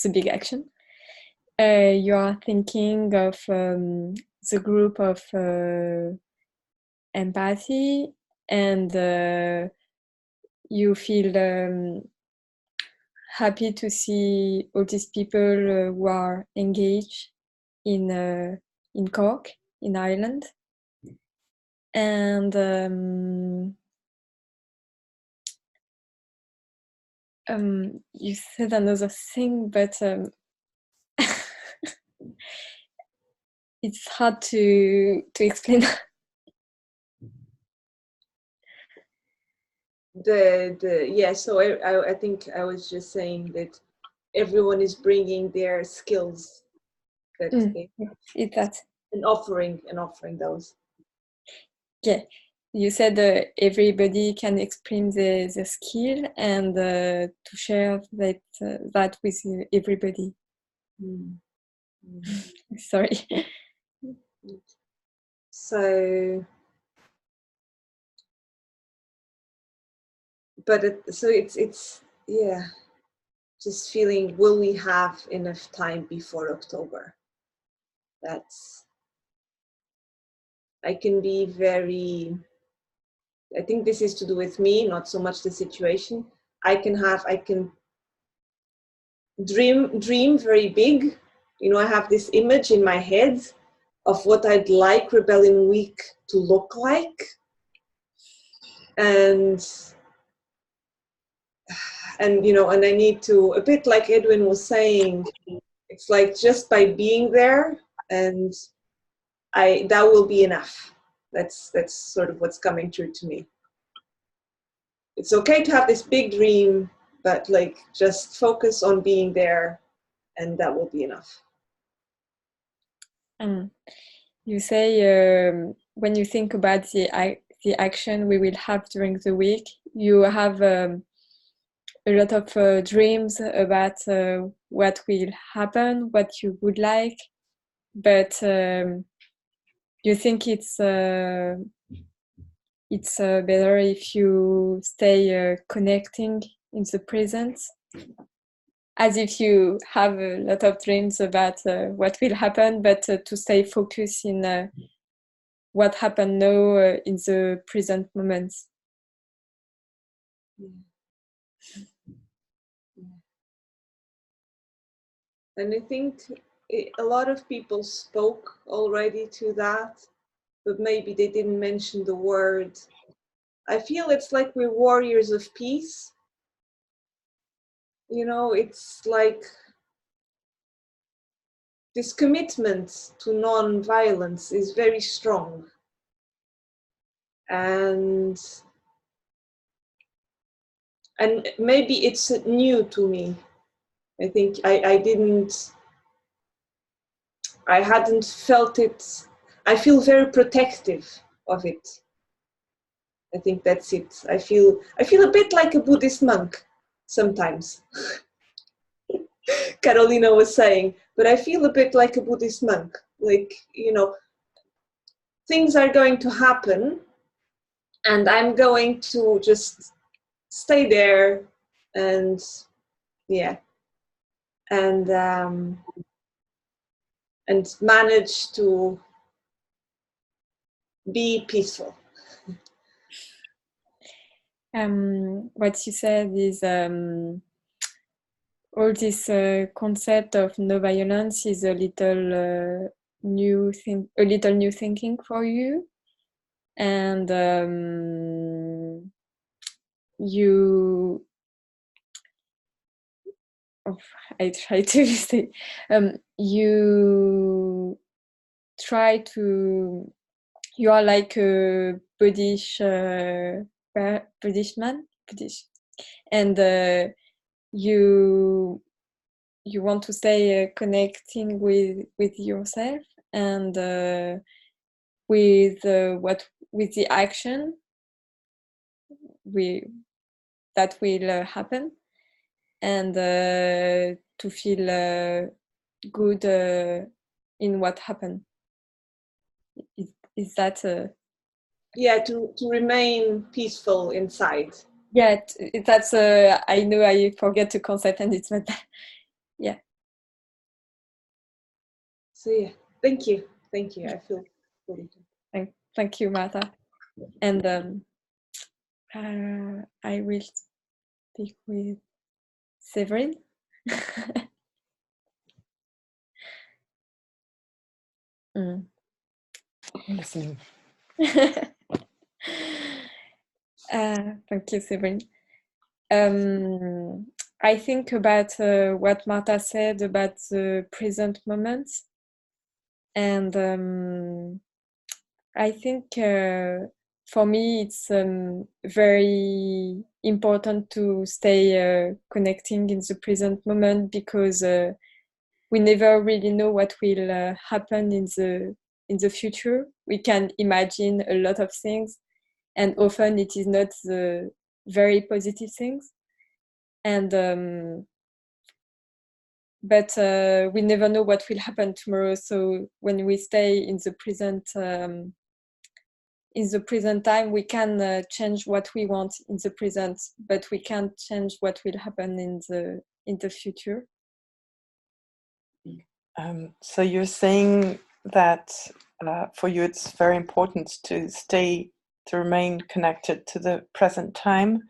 big action. You are thinking of the group of empathy, and you feel happy to see all these people who are engaged in Cork, in Ireland. And You said another thing, but it's hard to explain. So I think I was just saying that everyone is bringing their skills that It's that. and offering those. Yeah, you said everybody can express the skill and to share that with everybody. Sorry. So, but it's yeah, just feeling, will we have enough time before October? I can be very, I think this is to do with me, not so much the situation. I can dream very big. You know, I have this image in my head of what I'd like Rebellion Week to look like. And you know, and I need to, a bit like Edwin was saying, it's like just by being there, and that will be enough. That's sort of what's coming true to me. It's okay to have this big dream, but like just focus on being there, and that will be enough. You say when you think about the action we will have during the week, you have a lot of dreams about what will happen, what you would like, but you think it's better if you stay connecting in the present, as if you have a lot of dreams about what will happen, but to stay focused in what happened now in the present moment. And I think a lot of people spoke already to that, but maybe they didn't mention the word. I feel it's like we're warriors of peace. You know, it's like this commitment to non-violence is very strong. And maybe it's new to me. I think I hadn't felt it. I feel very protective of it. I think that's it. I feel a bit like a Buddhist monk sometimes. Carolina was saying, but I feel a bit like a Buddhist monk. Like, you know, things are going to happen, and I'm going to just stay there, and yeah, and manage to be peaceful. What you said is all this concept of no violence is a little new thinking for you, and you. Oh, I try to say you try to. You are like a Buddhist man, and you want to stay connecting with yourself and with the action that will happen, and to feel good in what happened. Is that yeah, to remain peaceful inside. Yeah, that's I know I forget to concept, and it's not that. Yeah. So yeah, thank you. I feel really good. Thank you, Martha. And I will speak with Severin. Listen. Thank you, Severin. I think about what Marta said about the present moment, and I think for me it's very important to stay connecting in the present moment, because we never really know what will happen in the future. We can imagine a lot of things, and often it is not the very positive things. And but we never know what will happen tomorrow. So when we stay in the present time, we can change what we want in the present, but we can't change what will happen in the future. So you're saying that for you it's very important to remain connected to the present time,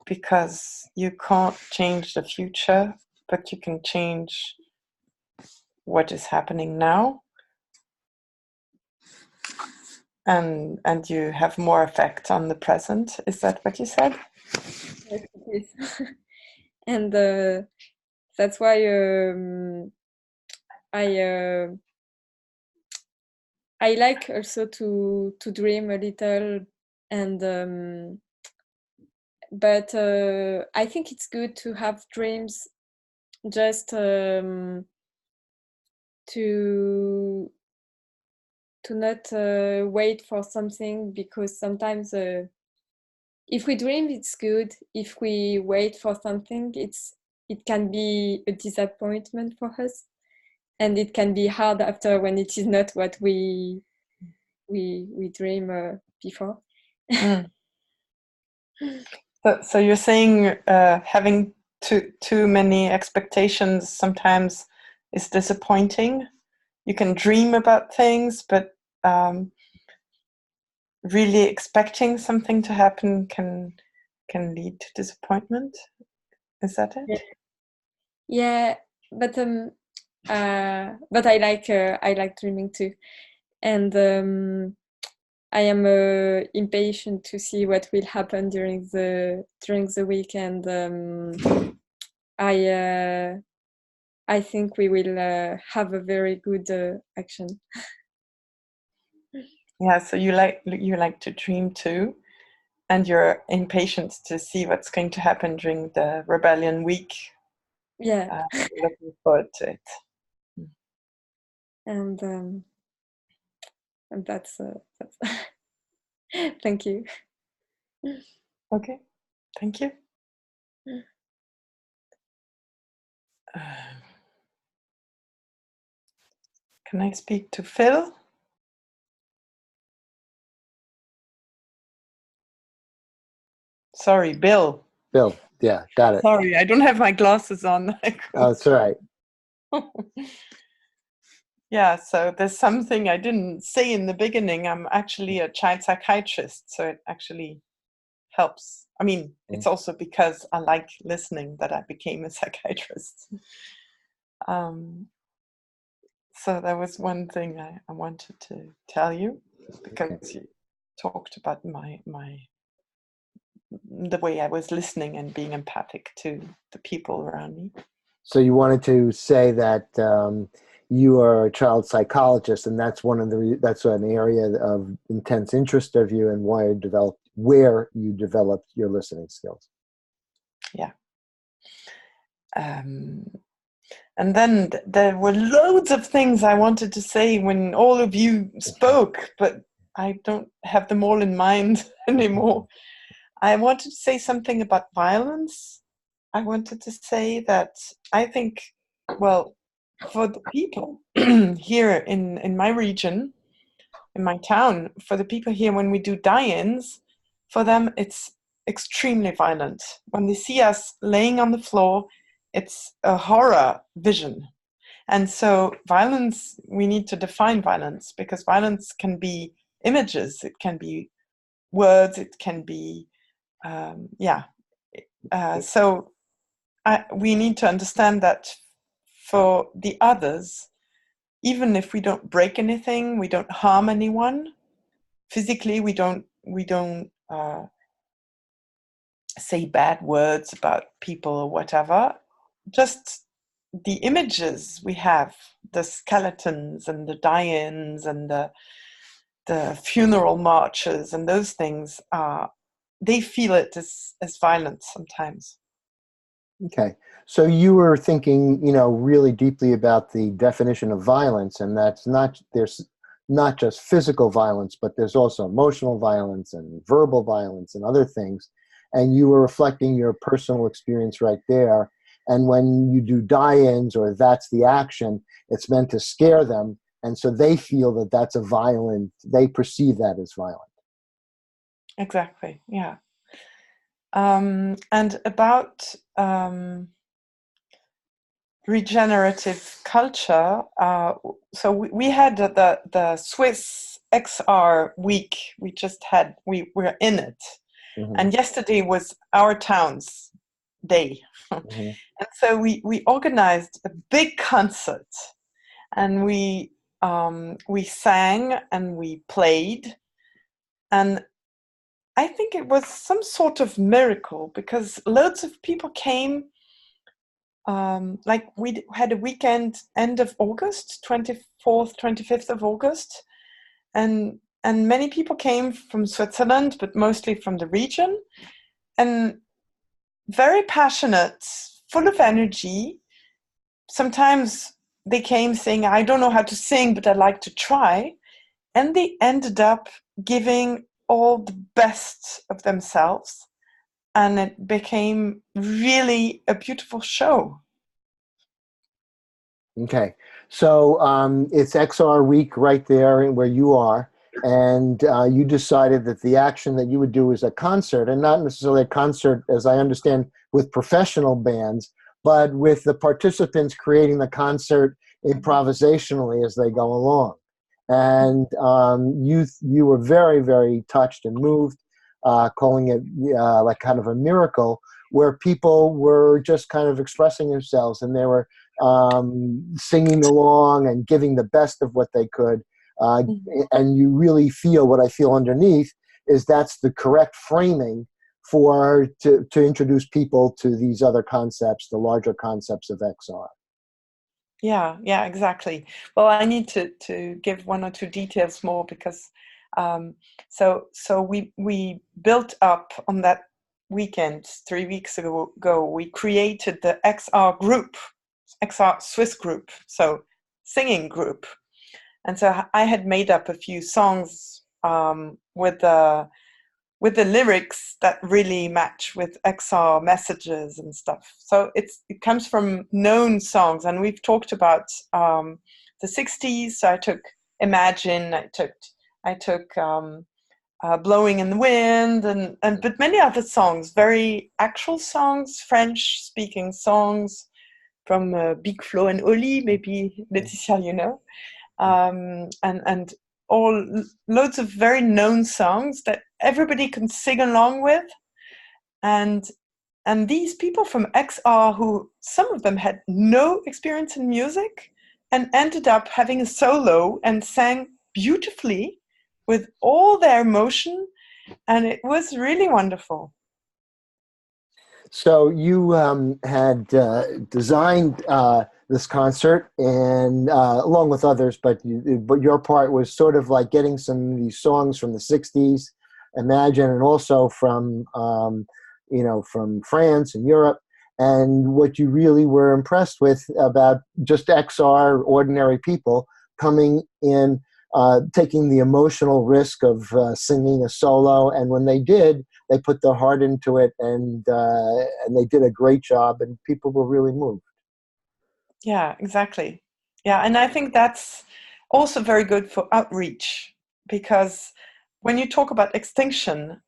because you can't change the future, but you can change what is happening now, and you have more effect on the present. Is that what you said? Yes, it is. And that's why I like also to dream a little, and but I think it's good to have dreams, just to not wait for something, because sometimes if we dream it's good. If we wait for something, it can be a disappointment for us, and it can be hard after when it is not what we dream before. Mm. So you're saying having too many expectations sometimes is disappointing. You can dream about things, but really expecting something to happen can lead to disappointment. Is that it? Yeah, but I like dreaming too, and I am impatient to see what will happen during the week, and I think we will have a very good action. Yeah. So you like to dream too, and you're impatient to see what's going to happen during the rebellion week. Yeah. Looking forward to it. And that's thank you. Okay, thank you. Can I speak to Phil? Sorry, Bill. Bill, yeah, got it. Sorry, I don't have my glasses on. Oh, it's all right. Yeah, so there's something I didn't say in the beginning. I'm actually a child psychiatrist, so it actually helps. I mean, it's also because I like listening that I became a psychiatrist. So there was one thing I wanted to tell you, because you talked about the way I was listening and being empathic to the people around me. So you wanted to say that you are a child psychologist, and that's that's an area of intense interest of you, and where you developed your listening skills. Yeah. And then there were loads of things I wanted to say when all of you spoke, but I don't have them all in mind anymore. I wanted to say something about violence. I wanted to say that I think, well, for the people here in my region, in my town, for the people here, when we do die-ins, for them it's extremely violent. When they see us laying on the floor, it's a horror vision. And so violence, we need to define violence, because violence can be images, it can be words, it can be so we need to understand that for the others, even if we don't break anything, we don't harm anyone physically, we don't say bad words about people or whatever. Just the images we have, the skeletons and the die-ins and the funeral marches and those things, they feel it as violence sometimes. Okay. So you were thinking, really deeply about the definition of violence, and there's not just physical violence, but there's also emotional violence and verbal violence and other things. And you were reflecting your personal experience right there. And when you do die-ins or that's the action, it's meant to scare them. And so they feel that they perceive that as violent. Exactly, yeah. And about regenerative culture, so we had the Swiss XR week. We're in it. Mm-hmm. And yesterday was our town's day. Mm-hmm. And so we organized a big concert, and we sang and we played, and I think it was some sort of miracle because loads of people came. Like we had a weekend end of August, 24th, 25th of August, and many people came from Switzerland, but mostly from the region, and very passionate, full of energy. Sometimes they came saying, I don't know how to sing, but I'd like to try. And they ended up giving all the best of themselves. And it became really a beautiful show. Okay. So it's XR week right there where you are. And you decided that the action that you would do is a concert, and not necessarily a concert, as I understand, with professional bands, but with the participants creating the concert improvisationally as they go along. And you were very, very touched and moved, calling it like kind of a miracle, where people were just kind of expressing themselves, and they were singing along and giving the best of what they could. And you really feel what I feel underneath is that's the correct framing to introduce people to these other concepts, the larger concepts of XR. Yeah, exactly. Well, I need to give one or two details more because so we built up on that weekend 3 weeks ago. We created the XR group, XR Swiss group, so singing group. And so I had made up a few songs with the lyrics that really match with XR messages and stuff. So it comes from known songs, and we've talked about the 60s. So I took Imagine, I took Blowing in the Wind, and but many other songs, very actual songs, French-speaking songs from Big Flo and Oli, maybe Laetitia, and loads of very known songs that everybody can sing along with, and these people from XR, who some of them had no experience in music and ended up having a solo and sang beautifully with all their emotion, and it was really wonderful. So you had designed this concert, and along with others, but your part was sort of like getting some of these songs from the '60s, Imagine, and also from from France and Europe. And what you really were impressed with about just XR, ordinary people coming in, taking the emotional risk of singing a solo, and when they did, they put their heart into it, and they did a great job, and people were really moved. Yeah, exactly. Yeah, and I think that's also very good for outreach, because when you talk about extinction,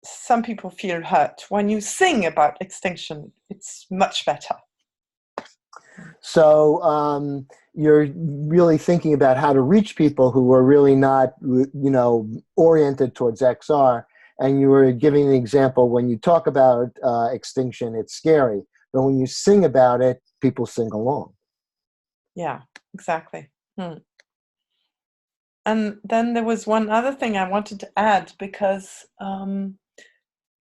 some people feel hurt. When you sing about extinction, it's much better. So you're really thinking about how to reach people who are really not, oriented towards XR. And you were giving an example, when you talk about extinction, it's scary. But when you sing about it, people sing along. Yeah, exactly. And then there was one other thing I wanted to add, because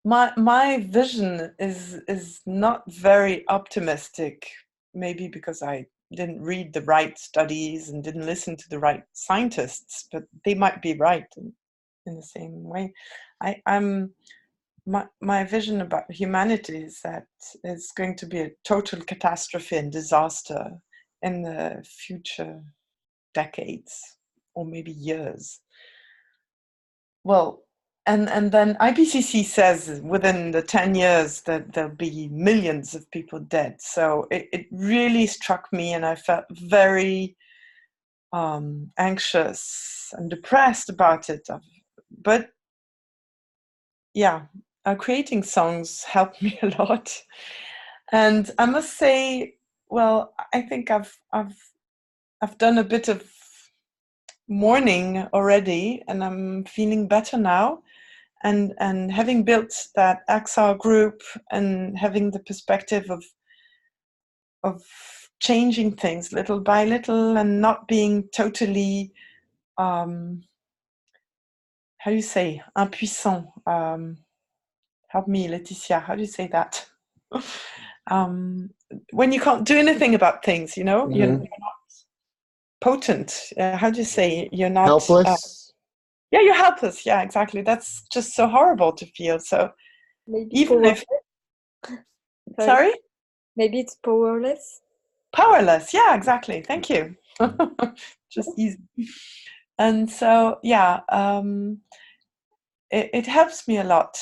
my vision is not very optimistic, maybe because I didn't read the right studies and didn't listen to the right scientists, but they might be right in the same way. My vision about humanity is that it's going to be a total catastrophe and disaster in the future decades or maybe years. Well, and then IPCC says within the 10 years that there'll be millions of people dead. So it really struck me, and I felt very anxious and depressed about it. But yeah, creating songs helped me a lot. And I must say, well, I think I've done a bit of mourning already, and I'm feeling better now. And having built that XR group and having the perspective of changing things little by little and not being totally how do you say impuissant, help me, Laetitia, how do you say that? When you can't do anything about things, you know, you're not potent. How do you say you're not Helpless. Yeah, you're helpless. Yeah, exactly. That's just so horrible to feel. So Maybe even if sorry, maybe it's powerless. Powerless. Yeah, exactly. Thank you. Just easy. And so, yeah, it helps me a lot.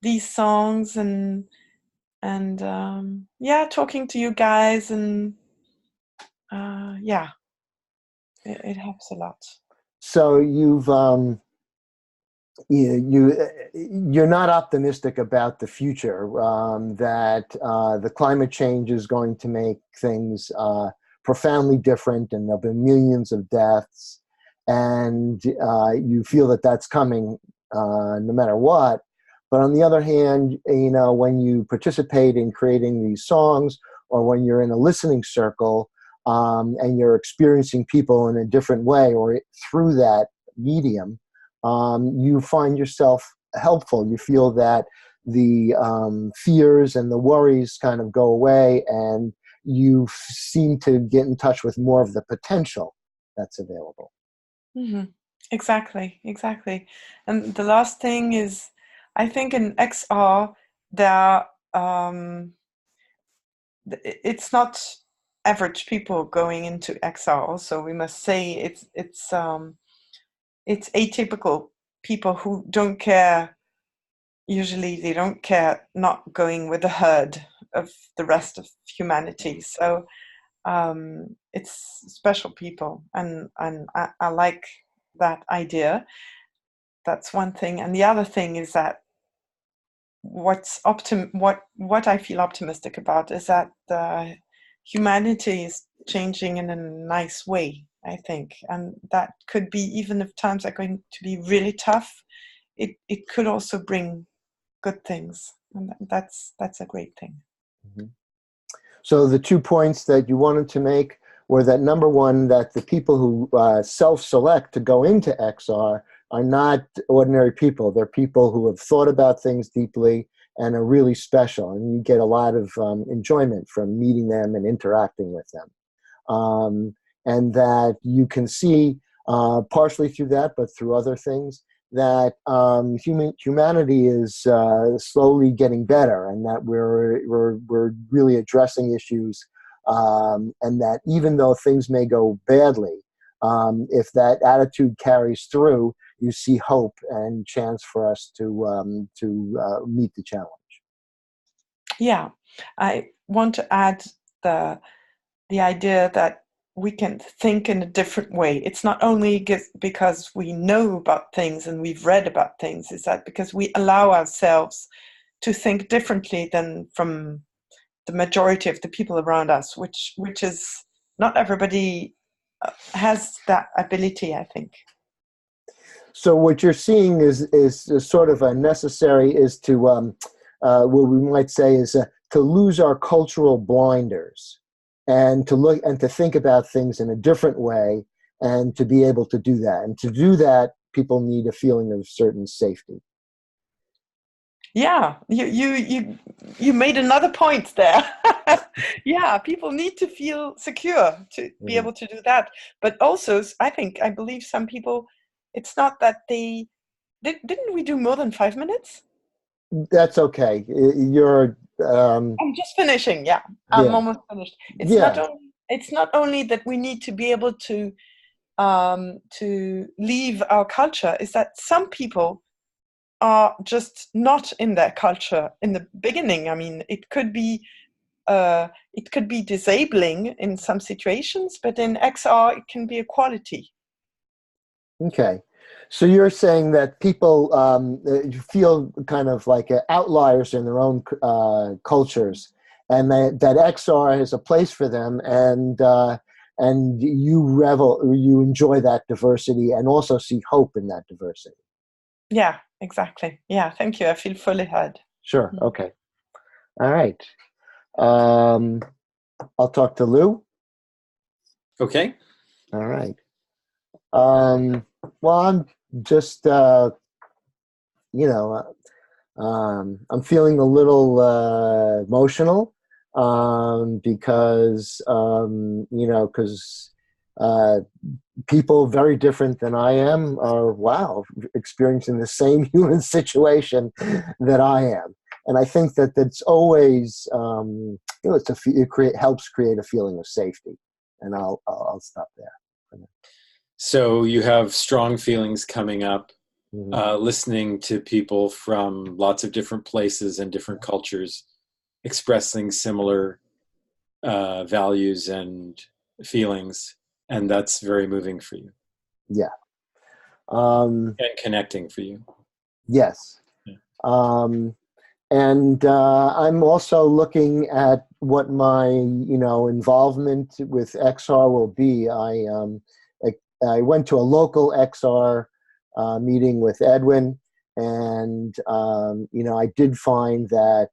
These songs and yeah, talking to you guys and yeah, it helps a lot. So you're not optimistic about the future, that the climate change is going to make things profoundly different and there'll be millions of deaths, and you feel that that's coming no matter what. But on the other hand, you know, when you participate in creating these songs, or when you're in a listening circle and you're experiencing people in a different way or through that medium, you find yourself helpful. You feel that the fears and the worries kind of go away, and you seem to get in touch with more of the potential that's available. Mm-hmm. Exactly. And the last thing is, I think in XR, it's not average people going into XR. Also, we must say it's atypical people who don't care. Usually, they don't care not going with the herd of the rest of humanity. So it's special people, and I like that idea. That's one thing. And the other thing is that what I feel optimistic about is that humanity is changing in a nice way, I think, and that could be, even if times are going to be really tough, it could also bring good things, and that's a great thing. Mm-hmm. So the 2 points that you wanted to make were that, number one, that the people who self-select to go into XR are not ordinary people. They're people who have thought about things deeply and are really special, and you get a lot of enjoyment from meeting them and interacting with them. And that you can see, partially through that, but through other things, that humanity is slowly getting better, and that we're really addressing issues, and that even though things may go badly, if that attitude carries through, you see hope and chance for us to meet the challenge. Yeah, I want to add the idea that we can think in a different way. It's not only because we know about things and we've read about things, it's that because we allow ourselves to think differently than from the majority of the people around us, which is not everybody has that ability, I think. So what you're seeing is sort of a necessary, is to what we might say is to lose our cultural blinders, and to look and to think about things in a different way, and to be able to do that. And to do that, people need a feeling of certain safety. Yeah, you made another point there. Yeah, people need to feel secure to be able to do that. But also, I believe some people, it's not that they didn't we do more than 5 minutes? That's okay. You're, I'm just finishing. Yeah, I'm yeah, almost finished. yeah. It's not only that we need to be able to leave our culture. Is that some people are just not in their culture in the beginning. I mean, it could be disabling in some situations, but in XR it can be a quality. Okay. So you're saying that people feel kind of like outliers in their own cultures, and that XR is a place for them, and you enjoy that diversity, and also see hope in that diversity. Yeah, exactly. Yeah, thank you. I feel fully heard. Sure. Okay. All right. I'll talk to Lou. Okay. All right. Well, I'm just, I'm feeling a little emotional because, because people very different than I am are, experiencing the same human situation that I am. And I think that that's always, helps create a feeling of safety. And I'll stop there. So you have strong feelings coming up, listening to people from lots of different places and different cultures expressing similar values and feelings, and that's very moving for you. Yeah. And connecting for you. Yes. Yeah. And I'm also looking at what my, involvement with XR will be. I went to a local XR meeting with Edwin, and I did find that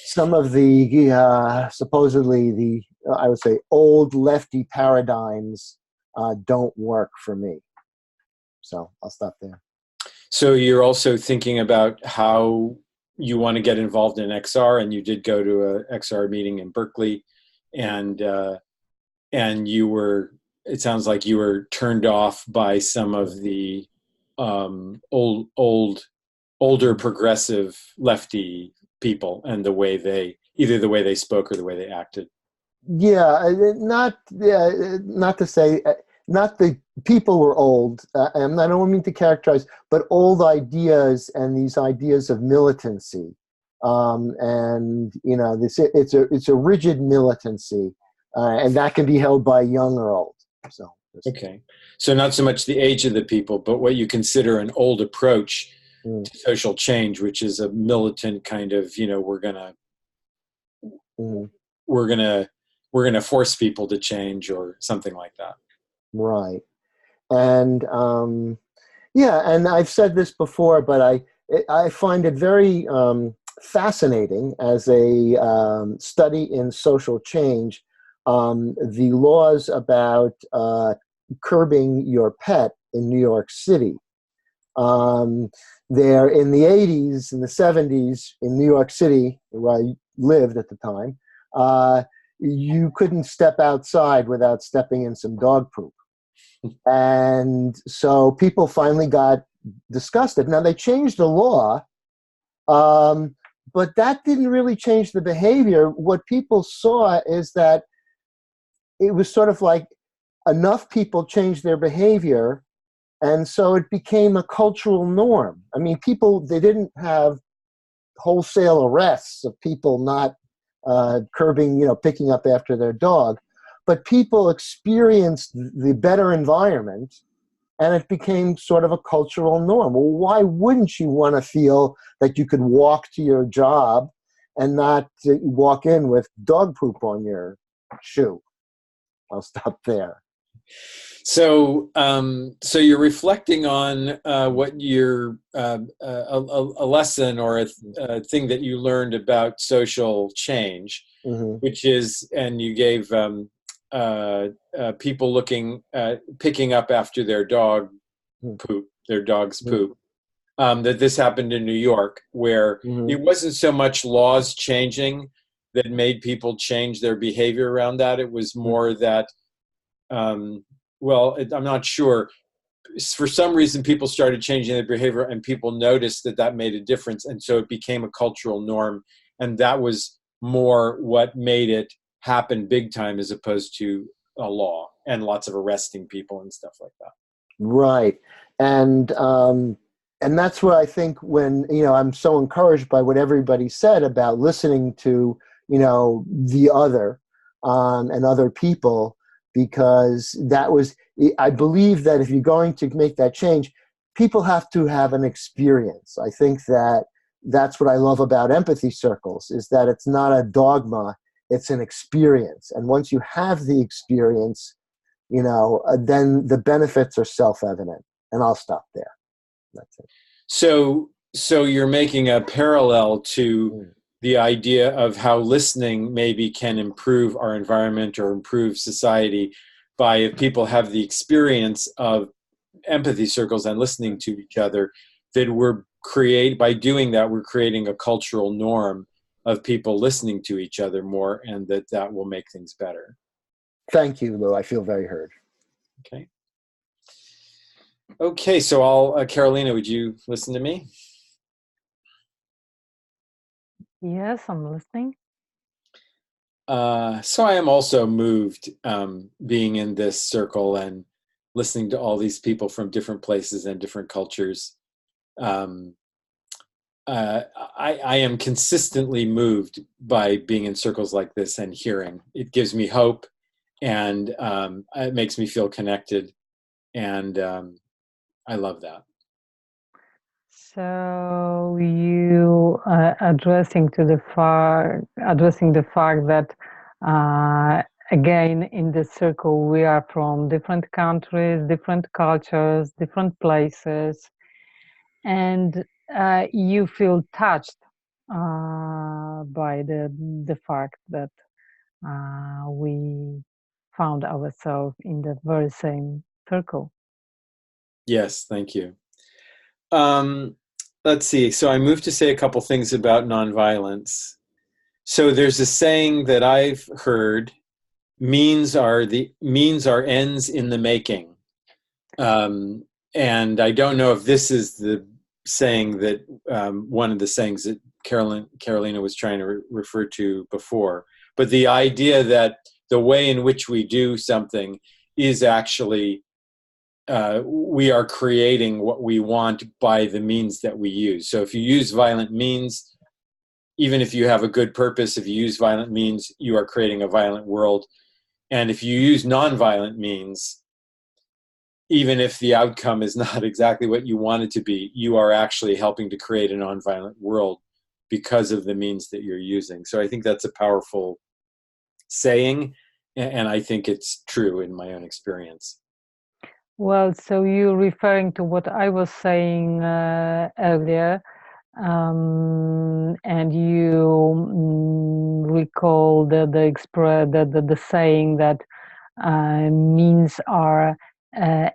some of the supposedly I would say old lefty paradigms don't work for me. So I'll stop there. So you're also thinking about how you want to get involved in XR, and you did go to a XR meeting in Berkeley, and you were. It sounds like you were turned off by some of the older progressive lefty people and the way they spoke or the way they acted. Yeah, not to say not the people were old. And I don't mean to characterize, but old ideas and these ideas of militancy, and it's a rigid militancy, and that can be held by young or old. So okay, so not so much the age of the people, but what you consider an old approach to social change, which is a militant kind of, we're gonna force people to change or something like that. Right. And and I've said this before, but I find it very fascinating as a study in social change. The laws about curbing your pet in New York City. There in the 80s and the 70s in New York City, where I lived at the time, you couldn't step outside without stepping in some dog poop. And so people finally got disgusted. Now, they changed the law, but that didn't really change the behavior. What people saw is that it was sort of like enough people changed their behavior, and so it became a cultural norm. I mean, they didn't have wholesale arrests of people not curbing, picking up after their dog, but people experienced the better environment, and it became sort of a cultural norm. Well, why wouldn't you want to feel that you could walk to your job and not walk in with dog poop on your shoe? I'll stop there. So, so you're reflecting on what your a lesson or a thing that you learned about social change, which is, and you gave people picking up after their dog's poop, that this happened in New York, where it wasn't so much laws changing that made people change their behavior around that. It was more that, I'm not sure. For some reason, people started changing their behavior, and people noticed that that made a difference, and so it became a cultural norm, and that was more what made it happen big time, as opposed to a law and lots of arresting people and stuff like that. Right. And that's what I think when, I'm so encouraged by what everybody said about listening to, the other, and other people, because I believe that if you're going to make that change, people have to have an experience. I think that's what I love about empathy circles, is that it's not a dogma, it's an experience. And once you have the experience, then the benefits are self-evident. And I'll stop there. That's it. So you're making a parallel to the idea of how listening maybe can improve our environment or improve society by, if people have the experience of empathy circles and listening to each other, that by doing that, we're creating a cultural norm of people listening to each other more, and that will make things better. Thank you, Lou. I feel very heard. Okay, so Carolina, would you listen to me? Yes, I'm listening. So I am also moved being in this circle and listening to all these people from different places and different cultures. I am consistently moved by being in circles like this and hearing. It gives me hope, and it makes me feel connected, and I love that. So you addressing the fact that again, in the circle, we are from different countries, different cultures, different places, and you feel touched by the fact that we found ourselves in the very same circle. Yes, thank you. Let's see. So I moved to say a couple things about nonviolence. So there's a saying that I've heard: means are ends in the making. And I don't know if this is the saying that one of the sayings that Carolina was trying to refer to before, but the idea that the way in which we do something is actually we are creating what we want by the means that we use. So if you use violent means, even if you have a good purpose, if you use violent means, you are creating a violent world. And if you use nonviolent means, even if the outcome is not exactly what you want it to be, you are actually helping to create a nonviolent world because of the means that you're using. So I think that's a powerful saying, and I think it's true in my own experience. Well, so you're referring to what I was saying earlier, and you recall the saying that means are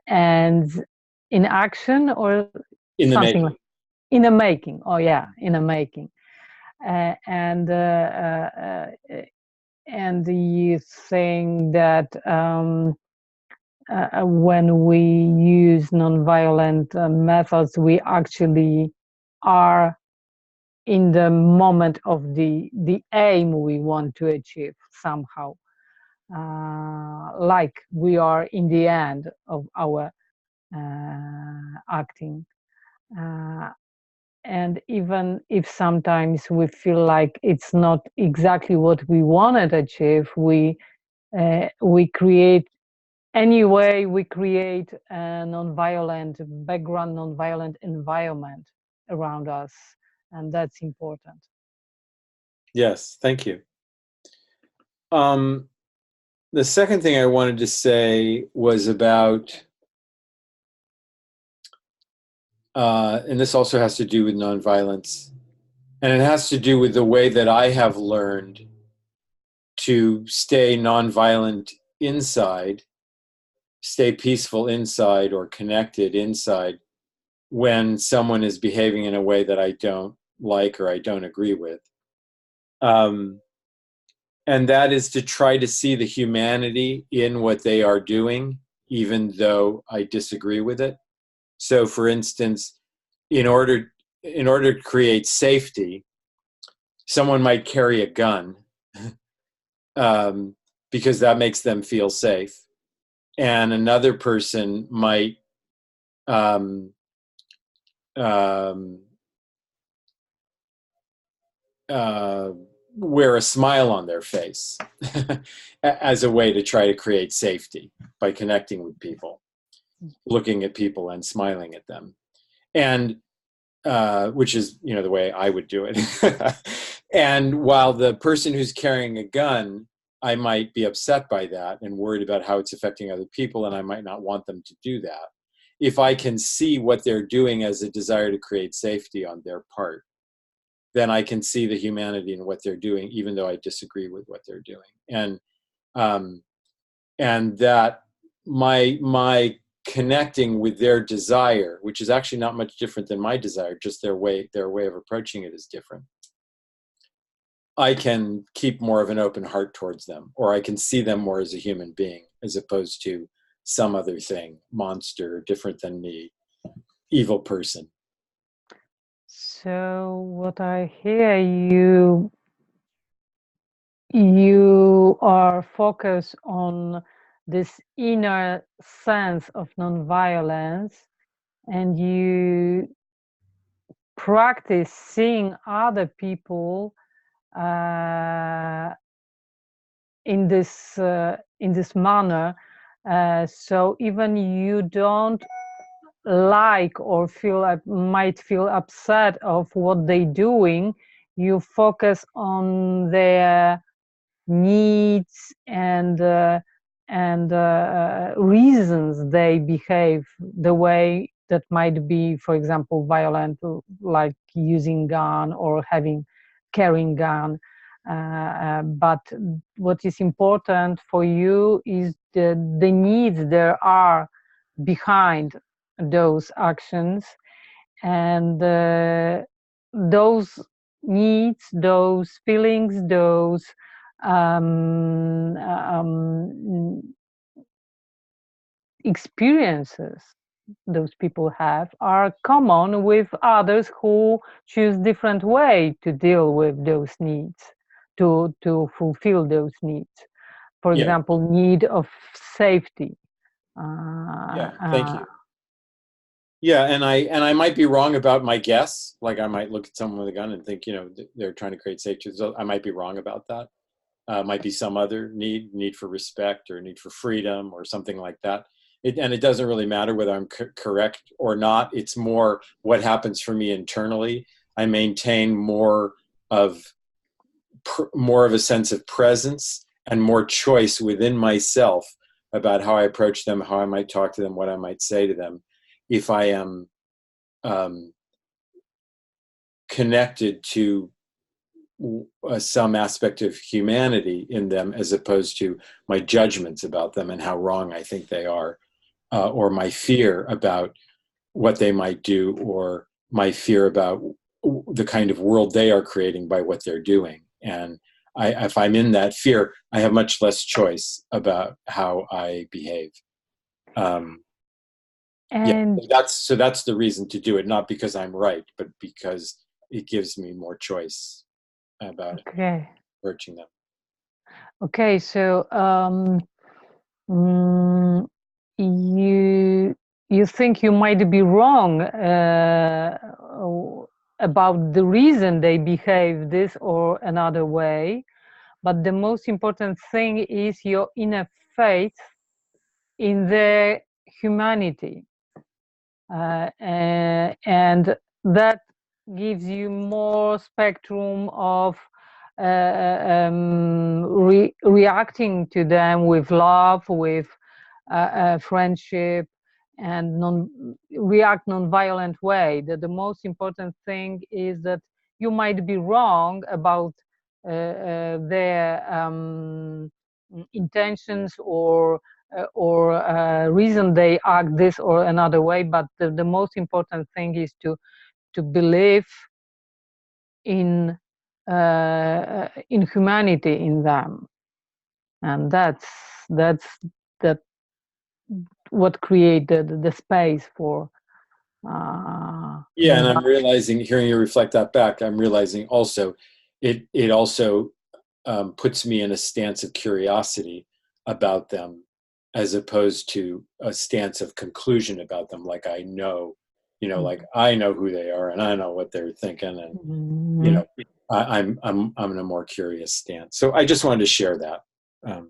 ends in action, or in the something making. like in the making. Oh yeah, in the making, and you saying that. When we use nonviolent methods, we actually are in the moment of the aim we want to achieve somehow, like we are in the end of our acting. And even if sometimes we feel like it's not exactly what we want to achieve, we create anyway, we create a nonviolent background, nonviolent environment around us, and that's important. Yes, thank you. The second thing I wanted to say was about, and this also has to do with nonviolence, and it has to do with the way that I have learned to stay nonviolent inside, stay peaceful inside, or connected inside, when someone is behaving in a way that I don't like or I don't agree with. And that is to try to see the humanity in what they are doing, even though I disagree with it. So, for instance, in order to create safety, someone might carry a gun because that makes them feel safe, and another person might wear a smile on their face as a way to try to create safety by connecting with people, looking at people and smiling at them, and which is, you know, the way I would do it. And while the person who's carrying a gun, I might be upset by that and worried about how it's affecting other people, and I might not want them to do that. If I can see what they're doing as a desire to create safety on their part, then I can see the humanity in what they're doing, even though I disagree with what they're doing. And that my connecting with their desire, which is actually not much different than my desire, just their way of approaching it is different. I can keep more of an open heart towards them, or I can see them more as a human being, as opposed to some other thing, monster, different than me, evil person. So what I hear, you are focused on this inner sense of nonviolence, and you practice seeing other people in this manner. So even you don't like or might feel upset of what they're doing, you focus on their needs and reasons they behave the way that might be, for example, violent, like using gun or carrying gun. But what is important for you is the needs there are behind those actions, and those needs, those feelings, those experiences those people have are common with others who choose different way to deal with those needs, to fulfill those needs. For example, need of safety. Thank you. Yeah, and I might be wrong about my guess. Like I might look at someone with a gun and think, you know, they're trying to create safety. So I might be wrong about that. Might be some other need for respect or need for freedom or something like that. And it doesn't really matter whether I'm correct or not. It's more what happens for me internally. I maintain more of a sense of presence and more choice within myself about how I approach them, how I might talk to them, what I might say to them, if I am connected to some aspect of humanity in them, as opposed to my judgments about them and how wrong I think they are, or my fear about what they might do, or my fear about the kind of world they are creating by what they're doing. And if I'm in that fear, I have much less choice about how I behave. And that's the reason to do it, not because I'm right, but because it gives me more choice about approaching them. Okay, so you think you might be wrong about the reason they behave this or another way, but the most important thing is your inner faith in their humanity, and that gives you more spectrum of reacting to them with love, with friendship, and react non-violent way. That the most important thing is that you might be wrong about their intentions or or reason they act this or another way, but the most important thing is to believe in humanity in them, and that's that what created the space for. Yeah, and I'm realizing, hearing you reflect that back, I'm realizing also, it also puts me in a stance of curiosity about them, as opposed to a stance of conclusion about them. Like I know, like I know who they are and I know what they're thinking, and I'm in a more curious stance. So I just wanted to share that. Yeah.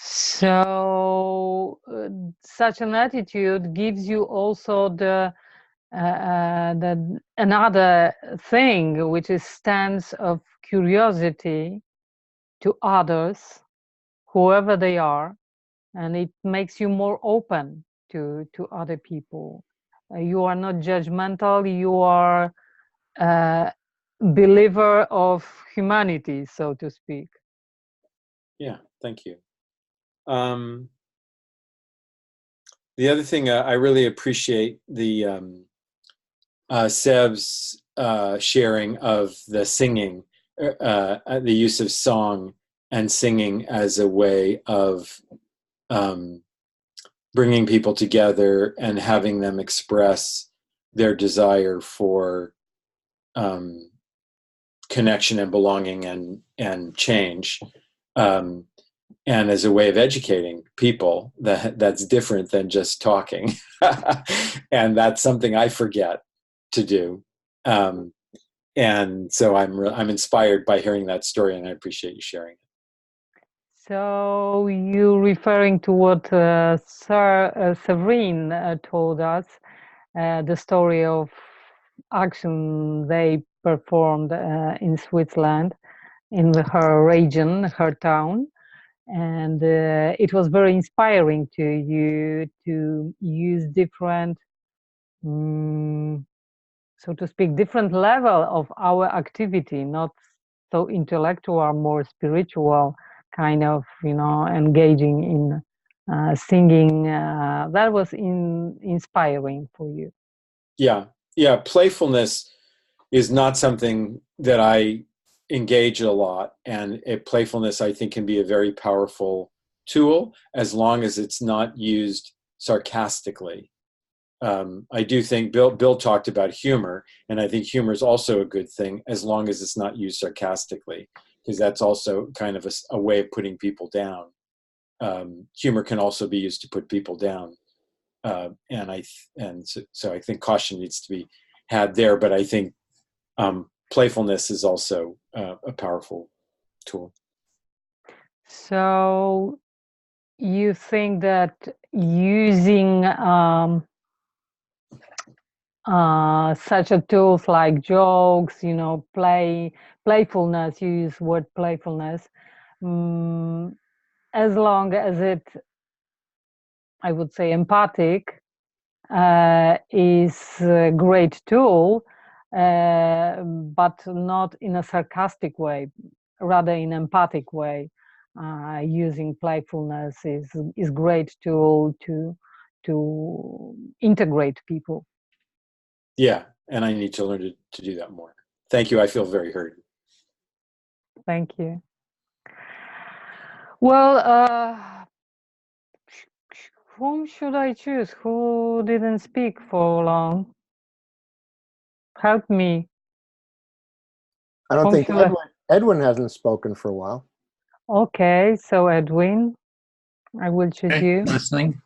So such an attitude gives you also the another thing, which is stance of curiosity to others, whoever they are, and it makes you more open to other people. You are not judgmental. You are a believer of humanity, so to speak. Yeah, thank you. The other thing, I really appreciate the Seb's sharing of the singing, the use of song and singing as a way of bringing people together and having them express their desire for connection and belonging and change, and as a way of educating people that's different than just talking. And that's something I forget to do. And so I'm inspired by hearing that story, and I appreciate you sharing it. So you referring to what Severine told us, the story of action they performed in Switzerland, in her region, her town. And it was very inspiring to you to use different, so to speak, different level of our activity, not so intellectual, more spiritual kind of, engaging in singing. That was inspiring for you. Yeah. Playfulness is not something that I engage a lot, and playfulness, I think, can be a very powerful tool as long as it's not used sarcastically. I do think Bill talked about humor, and I think humor is also a good thing as long as it's not used sarcastically, because that's also kind of a way of putting people down. Humor can also be used to put people down, so I think caution needs to be had there. But I think playfulness is also a powerful tool. So you think that using such a tools like jokes, playfulness, you use word playfulness, as long as it, I would say, empathic, is a great tool, but not in a sarcastic way, rather in empathic way. Using playfulness is great tool to integrate people. Yeah, and I need to learn to do that more. Thank you. I feel very heard. Thank you. Well, whom should I choose? Who didn't speak for long? Help me. I don't think Edwin hasn't spoken for a while. Okay, so Edwin, I will choose you. Listening.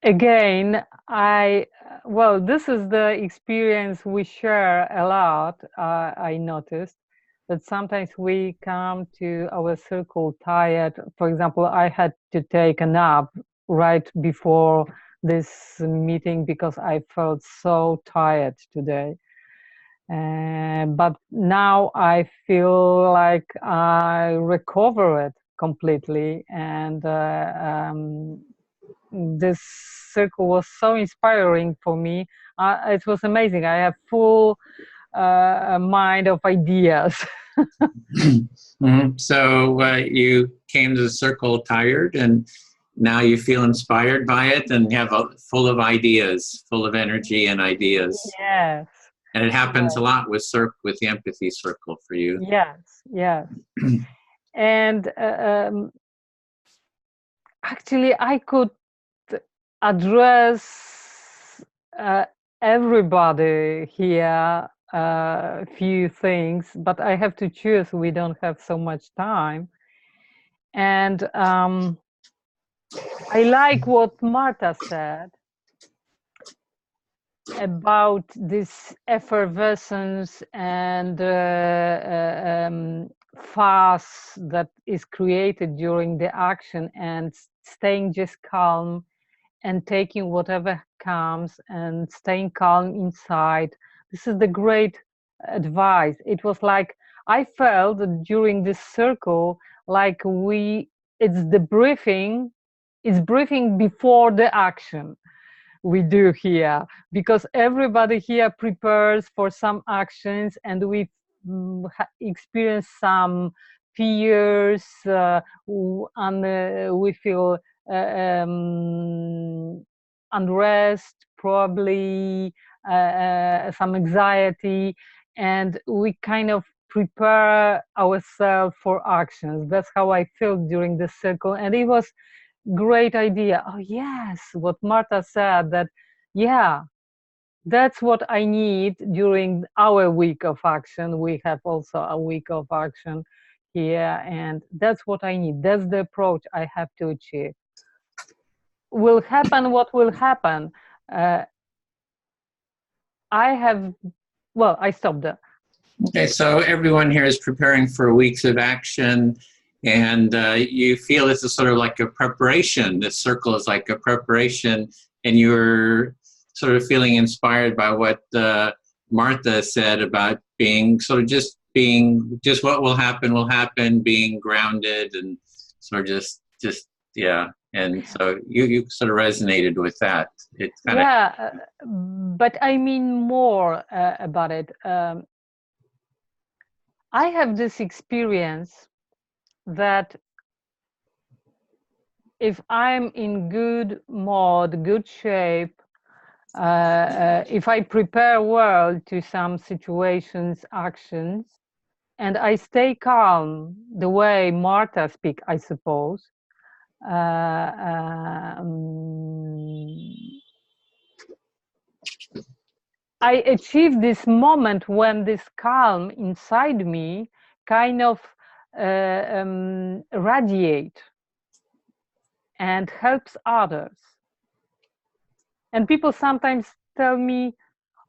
Again, this is the experience we share a lot. I noticed that sometimes we come to our circle tired. For example, I had to take a nap right before this meeting because I felt so tired today. But now I feel like I recover it completely, and this circle was so inspiring for me. It was amazing. I have full mind of ideas. So you came to the circle tired, and now you feel inspired by it, and you have full of ideas, full of energy and ideas. Yes. And it happens a lot with the empathy circle for you. Yes, yes. And actually, I could address everybody here a few things, but I have to choose. We don't have so much time. And I like what Marta said about this effervescence and fuss that is created during the action, and staying just calm and taking whatever comes and staying calm inside. This is the great advice. It was like I felt during this circle like it's the briefing, it's briefing before the action we do here, because everybody here prepares for some actions, and we experience some fears, and we feel unrest, probably some anxiety, and we kind of prepare ourselves for actions. That's how I felt during the circle, and it was great idea. Oh yes, what Marta said, that yeah, that's what I need during our week of action. We have also a week of action here, and that's what I need. That's the approach I have to achieve. Will happen what will happen. I stopped there. Okay, so everyone here is preparing for weeks of action, and you feel this is sort of like a preparation. This circle is like a preparation, and you're sort of feeling inspired by what Martha said about being sort of just what will happen, being grounded, and sort of just yeah. And so you sort of resonated with that. It's kind of but I mean more about it. I have this experience that if I'm in good mode, good shape, if I prepare well to some situations, actions, and I stay calm, the way Marta speaks, I suppose, I achieve this moment when this calm inside me kind of radiate and helps others. And people sometimes tell me,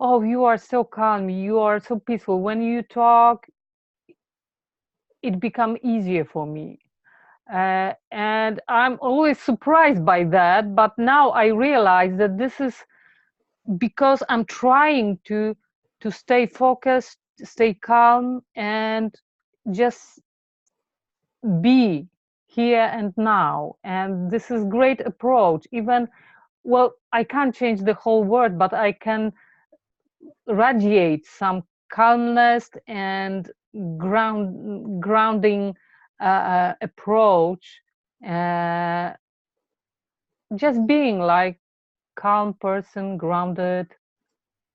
oh, you are so calm, you are so peaceful. When you talk, it becomes easier for me. And I'm always surprised by that. But now I realize that this is because I'm trying to stay focused, stay calm, and just be here and now. And this is great approach. Even, well, I can't change the whole world, but I can radiate some calmness and grounding approach, just being like calm person, grounded,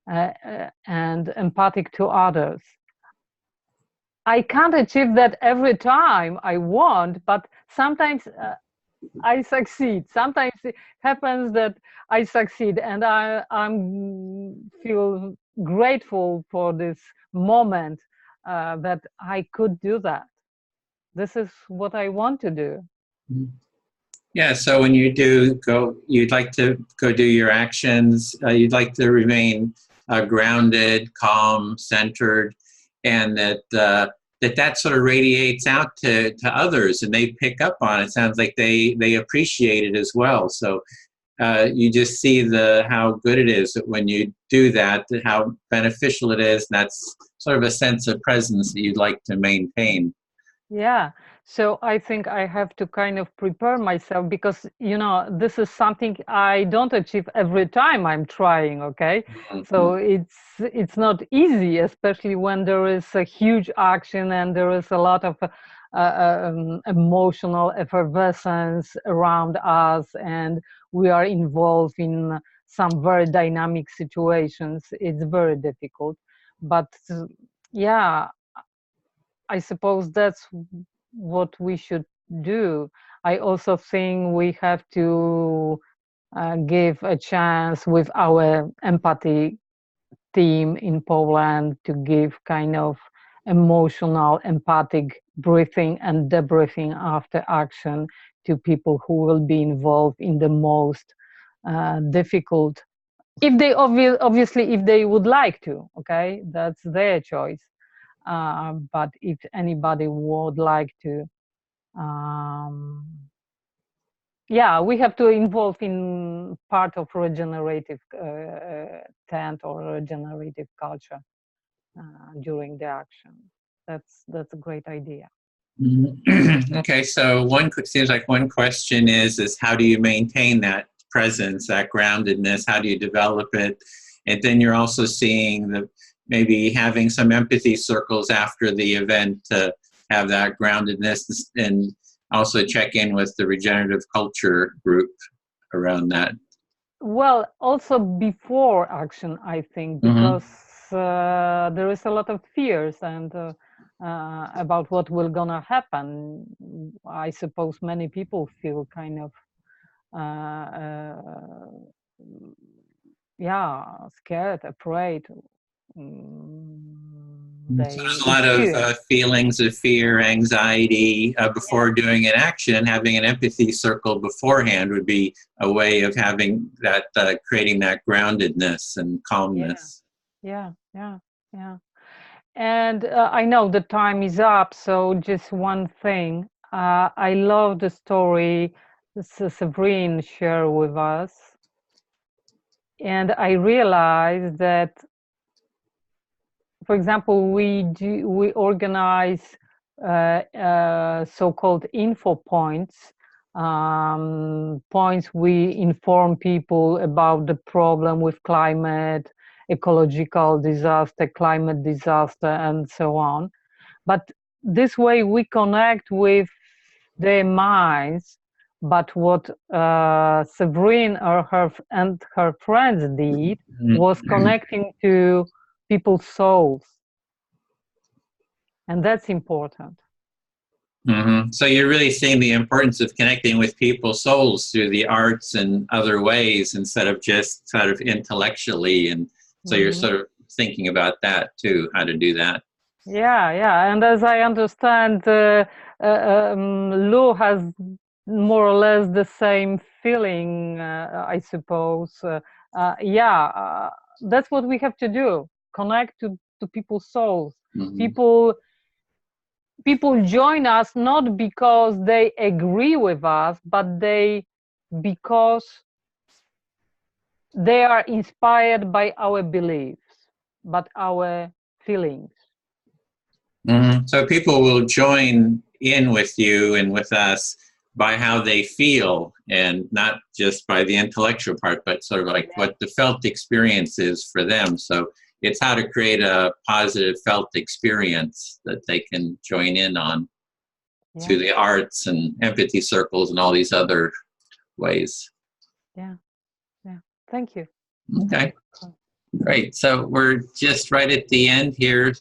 and empathic to others. I can't achieve that every time I want, but sometimes I succeed. Sometimes it happens that I succeed, and I'm feel grateful for this moment that I could do that. This is what I want to do. Yeah, so when you do go, you'd like to go do your actions, you'd like to remain grounded, calm, centered, and that sort of radiates out to others, and they pick up on it. Sounds like they appreciate it as well. So you just see how good it is that when you do that, how beneficial it is, and that's sort of a sense of presence that you'd like to maintain. Yeah, so I think I have to kind of prepare myself because, you know, this is something I don't achieve every time I'm trying, okay? So it's not easy, especially when there is a huge action and there is a lot of emotional effervescence around us, and we are involved in some very dynamic situations. It's very difficult, but yeah, I suppose that's what we should do. I also think we have to give a chance with our empathy team in Poland to give kind of emotional, empathic breathing and debriefing after action to people who will be involved in the most difficult, if they obviously if they would like to, okay, that's their choice. But if anybody would like to, um, yeah, we have to involve in part of regenerative tent or regenerative culture during the action. That's a great idea. Okay, so seems like one question is how do you maintain that presence, that groundedness? How do you develop it? And then you're also seeing maybe having some empathy circles after the event to have that groundedness, and also check in with the regenerative culture group around that. Well, also before action, I think, because there is a lot of fears and about what will gonna happen. I suppose many people feel kind of yeah, scared, afraid. So there's a lot of feelings of fear, anxiety before doing an action. Having an empathy circle beforehand would be a way of having that, creating that groundedness and calmness. Yeah. And I know the time is up, so just one thing. I love the story Severine shared with us. And I realized that, for example, we organize so-called info points, points we inform people about the problem with climate, ecological disaster, climate disaster, and so on. But this way we connect with their minds. But what Severine and her friends did was connecting to people's souls. And that's important. So you're really seeing the importance of connecting with people's souls through the arts and other ways instead of just sort of intellectually. And so you're sort of thinking about that too, how to do that. Yeah. And as I understand, Lou has more or less the same feeling, I suppose. That's what we have to do, connect to people's souls. People join us not because they agree with us, but because they are inspired by our beliefs, but our feelings. So people will join in with you and with us by how they feel, and not just by the intellectual part, but sort of like what the felt experience is for them. So it's how to create a positive felt experience that they can join in on through the arts and empathy circles and all these other ways. Yeah. Thank you. Okay, great. So we're just right at the end here.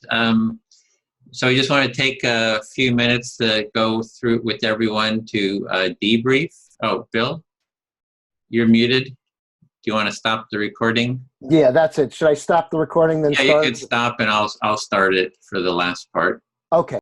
So I just want to take a few minutes to go through with everyone to debrief. Oh, Bill, you're muted. Do you want to stop the recording? Yeah, that's it. Should I stop the recording then? Yeah, you can stop, and I'll start it for the last part. Okay.